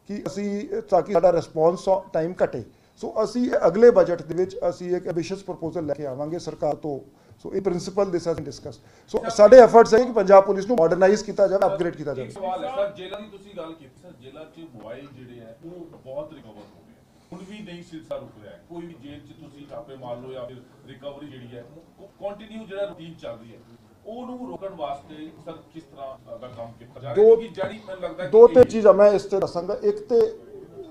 [SPEAKER 1] ਕਿ ਅਸੀਂ ਤਾਂ ਕਿ ਸਾਡਾ ਰਿਸਪੌਂਸ ਟਾਈਮ ਘਟੇ। ਸੋ ਅਸੀਂ ਅਗਲੇ ਬਜਟ ਦੇ ਵਿੱਚ ਅਸੀਂ ਇੱਕ ਐਂਬੀਸ਼ੀਅਸ ਪ੍ਰਪੋਜ਼ਲ ਲੈ ਕੇ ਆਵਾਂਗੇ ਸਰਕਾਰ ਤੋਂ। ਸੋ ਇਨ ਪ੍ਰਿੰਸੀਪਲ ਦਿਸ ਹੈਜ਼ ਡਿਸਕਸ। ਸੋ ਸਾਡੇ ਐਫਰਟਸ ਹੈ ਕਿ ਪੰਜਾਬ ਪੁਲਿਸ ਨੂੰ ਮਾਡਰਨਾਈਜ਼ ਕੀਤਾ ਜਾਵੇ, ਅਪਗ੍ਰੇਡ ਕੀਤਾ
[SPEAKER 2] ਇੱਕ
[SPEAKER 1] ਜਾਵੇ।
[SPEAKER 2] ਸਵਾਲ ਹੈ ਸਰ, ਜੇਲ੍ਹਾਂ ਦੀ ਤੁਸੀਂ ਗੱਲ ਕੀਤੀ ਸਰ, ਜੇਲ੍ਹਾਂ 'ਚ ਮੋਬਾਈਲ ਜਿਹੜੇ ਹੈ ਉਹ ਬਹੁਤ ਰਿਕਵਰ ਹੋ ਗਏ, ਹੁਣ ਵੀ ਨਹੀਂ ਸਿਲਸਿਲਾ ਰੁਕ ਰਿਹਾ ਹੈ। ਕੋਈ ਵੀ ਜੇਲ੍ਹ 'ਚ ਤੁਸੀਂ ਛਾਪੇ ਮਾਰ ਲਓ ਜਾਂ ਫਿਰ ਰਿਕਵਰੀ ਜਿਹੜੀ ਹੈ ਕੰਟੀਨਿਊ ਜਿਹੜਾ ਰੂਟੀਨ ਚੱਲ ਰਹੀ ਹੈ, ਉਹਨੂੰ ਰੋਕਣ ਵਾਸਤੇ ਸਰ ਕਿਸ ਤਰ੍ਹਾਂ ਦਾ ਕੰਮ ਕੀਤਾ ਜਾ ਰਿਹਾ ਹੈ? ਕਿ ਜਿਹੜੀ ਮੈਨੂੰ ਲੱਗਦਾ ਹੈ
[SPEAKER 1] ਦੋ ਤੇ ਚੀਜ਼ਾਂ ਮੈਂ ਇਸ ਤੇ ਦੱਸਾਂਗਾ। ਇੱਕ ਤੇ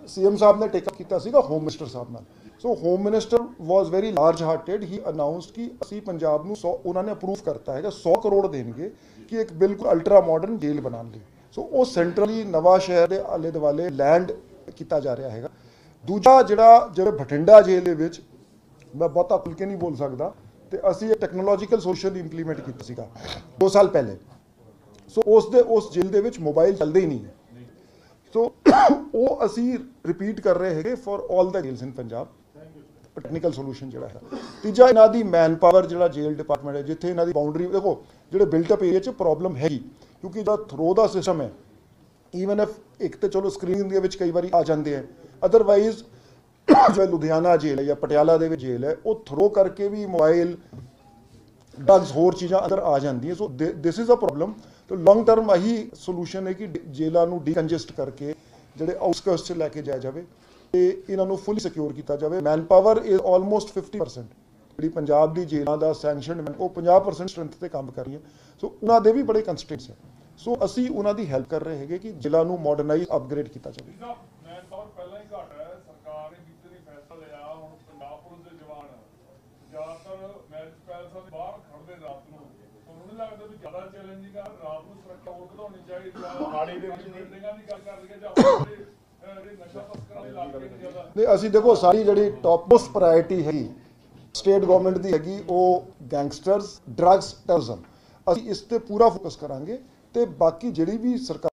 [SPEAKER 1] ਸੀਐਮ ਸਾਹਿਬ ਨੇ ਟੇਕ ਅਪ ਕੀਤਾ ਸੀਗਾ ਹੋਮ ਮਿਨਿਸਟਰ ਸਾਹਿਬ ਨਾਲ। So home minister was very large hearted. He announced ਕਿ ਅਸੀਂ ਪੰਜਾਬ ਨੂੰ 100, ਉਹਨਾਂ ਨੇ ਅਪਰੂਵ ਕਰਤਾ ਹੈਗਾ 100 ਕਰੋੜ ਦੇਣਗੇ ਕਿ ਇੱਕ ਬਿਲਕੁਲ ਅਲਟਰਾ ਮਾਡਰਨ ਜੇਲ੍ਹ ਬਣਾਉਣ ਲਈ। ਸੋ ਉਹ ਸੈਂਟਰਲੀ ਨਵਾਂ ਸ਼ਹਿਰ ਦੇ ਆਲੇ ਦੁਆਲੇ ਲੈਂਡ ਕੀਤਾ ਜਾ ਰਿਹਾ ਹੈਗਾ। ਦੂਜਾ ਜਿਹੜਾ ਬਠਿੰਡਾ ਜੇਲ੍ਹ ਦੇ ਵਿੱਚ ਮੈਂ ਬਹੁਤਾ ਖੁੱਲ੍ਹ ਕੇ ਨਹੀਂ ਬੋਲ ਸਕਦਾ, ਤੇ ਅਸੀਂ ਇਹ ਟੈਕਨੋਲੋਜੀਕਲ ਸੋਲੂਸ਼ਨ ਇੰਪਲੀਮੈਂਟ ਕੀਤਾ ਸੀਗਾ 2 ਸਾਲ ਪਹਿਲੇ। ਸੋ ਉਸ ਜੇਲ੍ਹ ਦੇ ਵਿੱਚ ਮੋਬਾਈਲ ਚੱਲਦੇ ਹੀ ਨਹੀਂ ਹੈ। ਸੋ ਉਹ ਅਸੀਂ ਰਿਪੀਟ ਕਰ ਰਹੇ ਹੈਗੇ for all the jails in Punjab, technical solution ਜਿਹੜਾ ਹੈ। ਤੀਜਾ ਇਹਨਾਂ ਦੀ ਮੈਨ ਪਾਵਰ, ਜਿਹੜਾ ਜੇਲ੍ਹ ਡਿਪਾਰਟਮੈਂਟ ਹੈ, ਜਿੱਥੇ ਇਹਨਾਂ ਦੀ ਬਾਉਂਡਰੀ ਦੇਖੋ, ਜਿਹੜੇ ਬਿਲਟ ਅਪ ਏਰੀਆ 'ਚ ਪ੍ਰੋਬਲਮ ਹੈਗੀ, ਕਿਉਂਕਿ ਜਿਹੜਾ ਥਰੋ ਦਾ ਸਿਸਟਮ ਹੈ, ਈਵਨ ਇਫ ਇੱਕ ਤੇ ਚਲੋ ਸਕਰੀਨਿੰਗ ਦੇ ਵਿੱਚ ਕਈ ਵਾਰੀ ਆ ਜਾਂਦੇ ਹੈ, ਅਦਰਵਾਈਜ਼ ਜੋ ਲੁਧਿਆਣਾ ਜੇਲ੍ਹ ਹੈ ਜਾਂ ਪਟਿਆਲਾ ਦੇ ਵਿੱਚ ਜੇਲ੍ਹ ਹੈ, ਉਹ ਥਰੋ ਕਰਕੇ ਵੀ ਮੋਬਾਈਲ, ਡਰੱਗਸ, ਹੋਰ ਚੀਜ਼ਾਂ ਅੰਦਰ ਆ ਜਾਂਦੀਆਂ। ਸੋ ਦਿਸ ਇਜ਼ ਅ ਪ੍ਰੋਬਲਮ। ਤਾਂ ਲੌਂਗ ਟਰਮ ਆਹੀ ਸੋਲੂਸ਼ਨ ਹੈ ਕਿ ਜੇਲ੍ਹਾਂ ਨੂੰ ਡੀਕੰਜੈਸਟ ਕਰਕੇ ਜਿਹੜੇ ਆਊਟਸਕਰਟਸ 'ਚ ਲੈ ਕੇ ਜਾਇਆ ਜਾਵੇ ਤੇ ਇਹਨਾਂ ਨੂੰ ਫੁੱਲੀ ਸਿਕਿਉਰ ਕੀਤਾ ਜਾਵੇ। Man power is almost 50%। ਜਿਹੜੀ ਪੰਜਾਬ ਦੀ ਜੇਲ੍ਹਾਂ ਦਾ ਸੈਂਕਸ਼ਨਡ ਉਹ 50% ਸਟਰੈਂਥ ਤੇ ਕੰਮ ਕਰ ਰਹੀ ਹੈ। ਸੋ ਉਹਨਾਂ ਦੇ ਵੀ ਬੜੇ ਕੰਸਟ੍ਰੇਂਟਸ ਹੈ। ਸੋ ਅਸੀਂ ਉਹਨਾਂ ਦੀ ਹੈਲਪ ਕਰ ਰਹੇ ਹੈਗੇ ਕਿ ਜੇਲ੍ਹਾਂ ਨੂੰ ਮਾਡਰਨਾਈਜ਼, ਅਪਗ੍ਰੇਡ ਕੀਤਾ ਜਾਵੇ।
[SPEAKER 10] ਮੈਨ ਪਾਵਰ ਪਹਿਲਾਂ ਹੀ ਘੱਟ ਹੈ, ਸਰਕਾਰ ਨੇ ਕਿਤੇ ਨਹੀਂ ਫੈਸਲਾ ਲਿਆ। ਹੁਣ ਪੰਜਾਬ ਪੁਲਿਸ ਦੇ ਜਵਾਨ ਜ਼ਿਆਦਾਤਰ ਮੈਰਿਜ ਪੈਲਸਾਂ ਦੇ ਬਾਹਰ ਖੜਦੇ ਰਾਤ ਨੂੰ। ਤੁਹਾਨੂੰ ਨਹੀਂ ਲੱਗਦਾ ਵੀ ਜ਼ਿਆਦਾ ਚੈਲੰਜਿੰਗ ਆ ਰਾਤ ਨੂੰ ਸੁਰੱਖਿਆ ਹੋਰ ਵਧਾਉਣੀ ਚਾਹੀਦੀ ਆ? ਮੋਹਾਲੀ ਦੇ ਵਿੱਚ ਬਿਲਡਿੰਗਾਂ ਦੀ ਗੱਲ ਕਰ ਲਈਏ ਜਾਂ ਜਿਹੜੇ ਨਸ਼ਾ ਤਸਕਰਾਂ ਦੇ ਇਲਾਕੇ ਨੇ ਜ਼ਿਆਦਾ।
[SPEAKER 1] ਨਹੀਂ, ਅਸੀਂ ਦੇਖੋ ਸਾਡੀ ਜਿਹੜੀ ਟੌਪ ਮੋਸਟ ਪ੍ਰਾਇੋਰਟੀ ਹੈਗੀ ਸਟੇਟ ਗਵਰਨਮੈਂਟ ਦੀ ਹੈਗੀ, ਉਹ ਗੈਂਗਸਟਰਸ, ਡਰੱਗਸ, ਟੈਰਰਿਜ਼ਮ। ਅਸੀਂ ਇਸ ਤੇ ਪੂਰਾ ਫੋਕਸ ਕਰਾਂਗੇ ਤੇ ਬਾਕੀ ਜਿਹੜੀ ਵੀ ਸਰਕਾਰ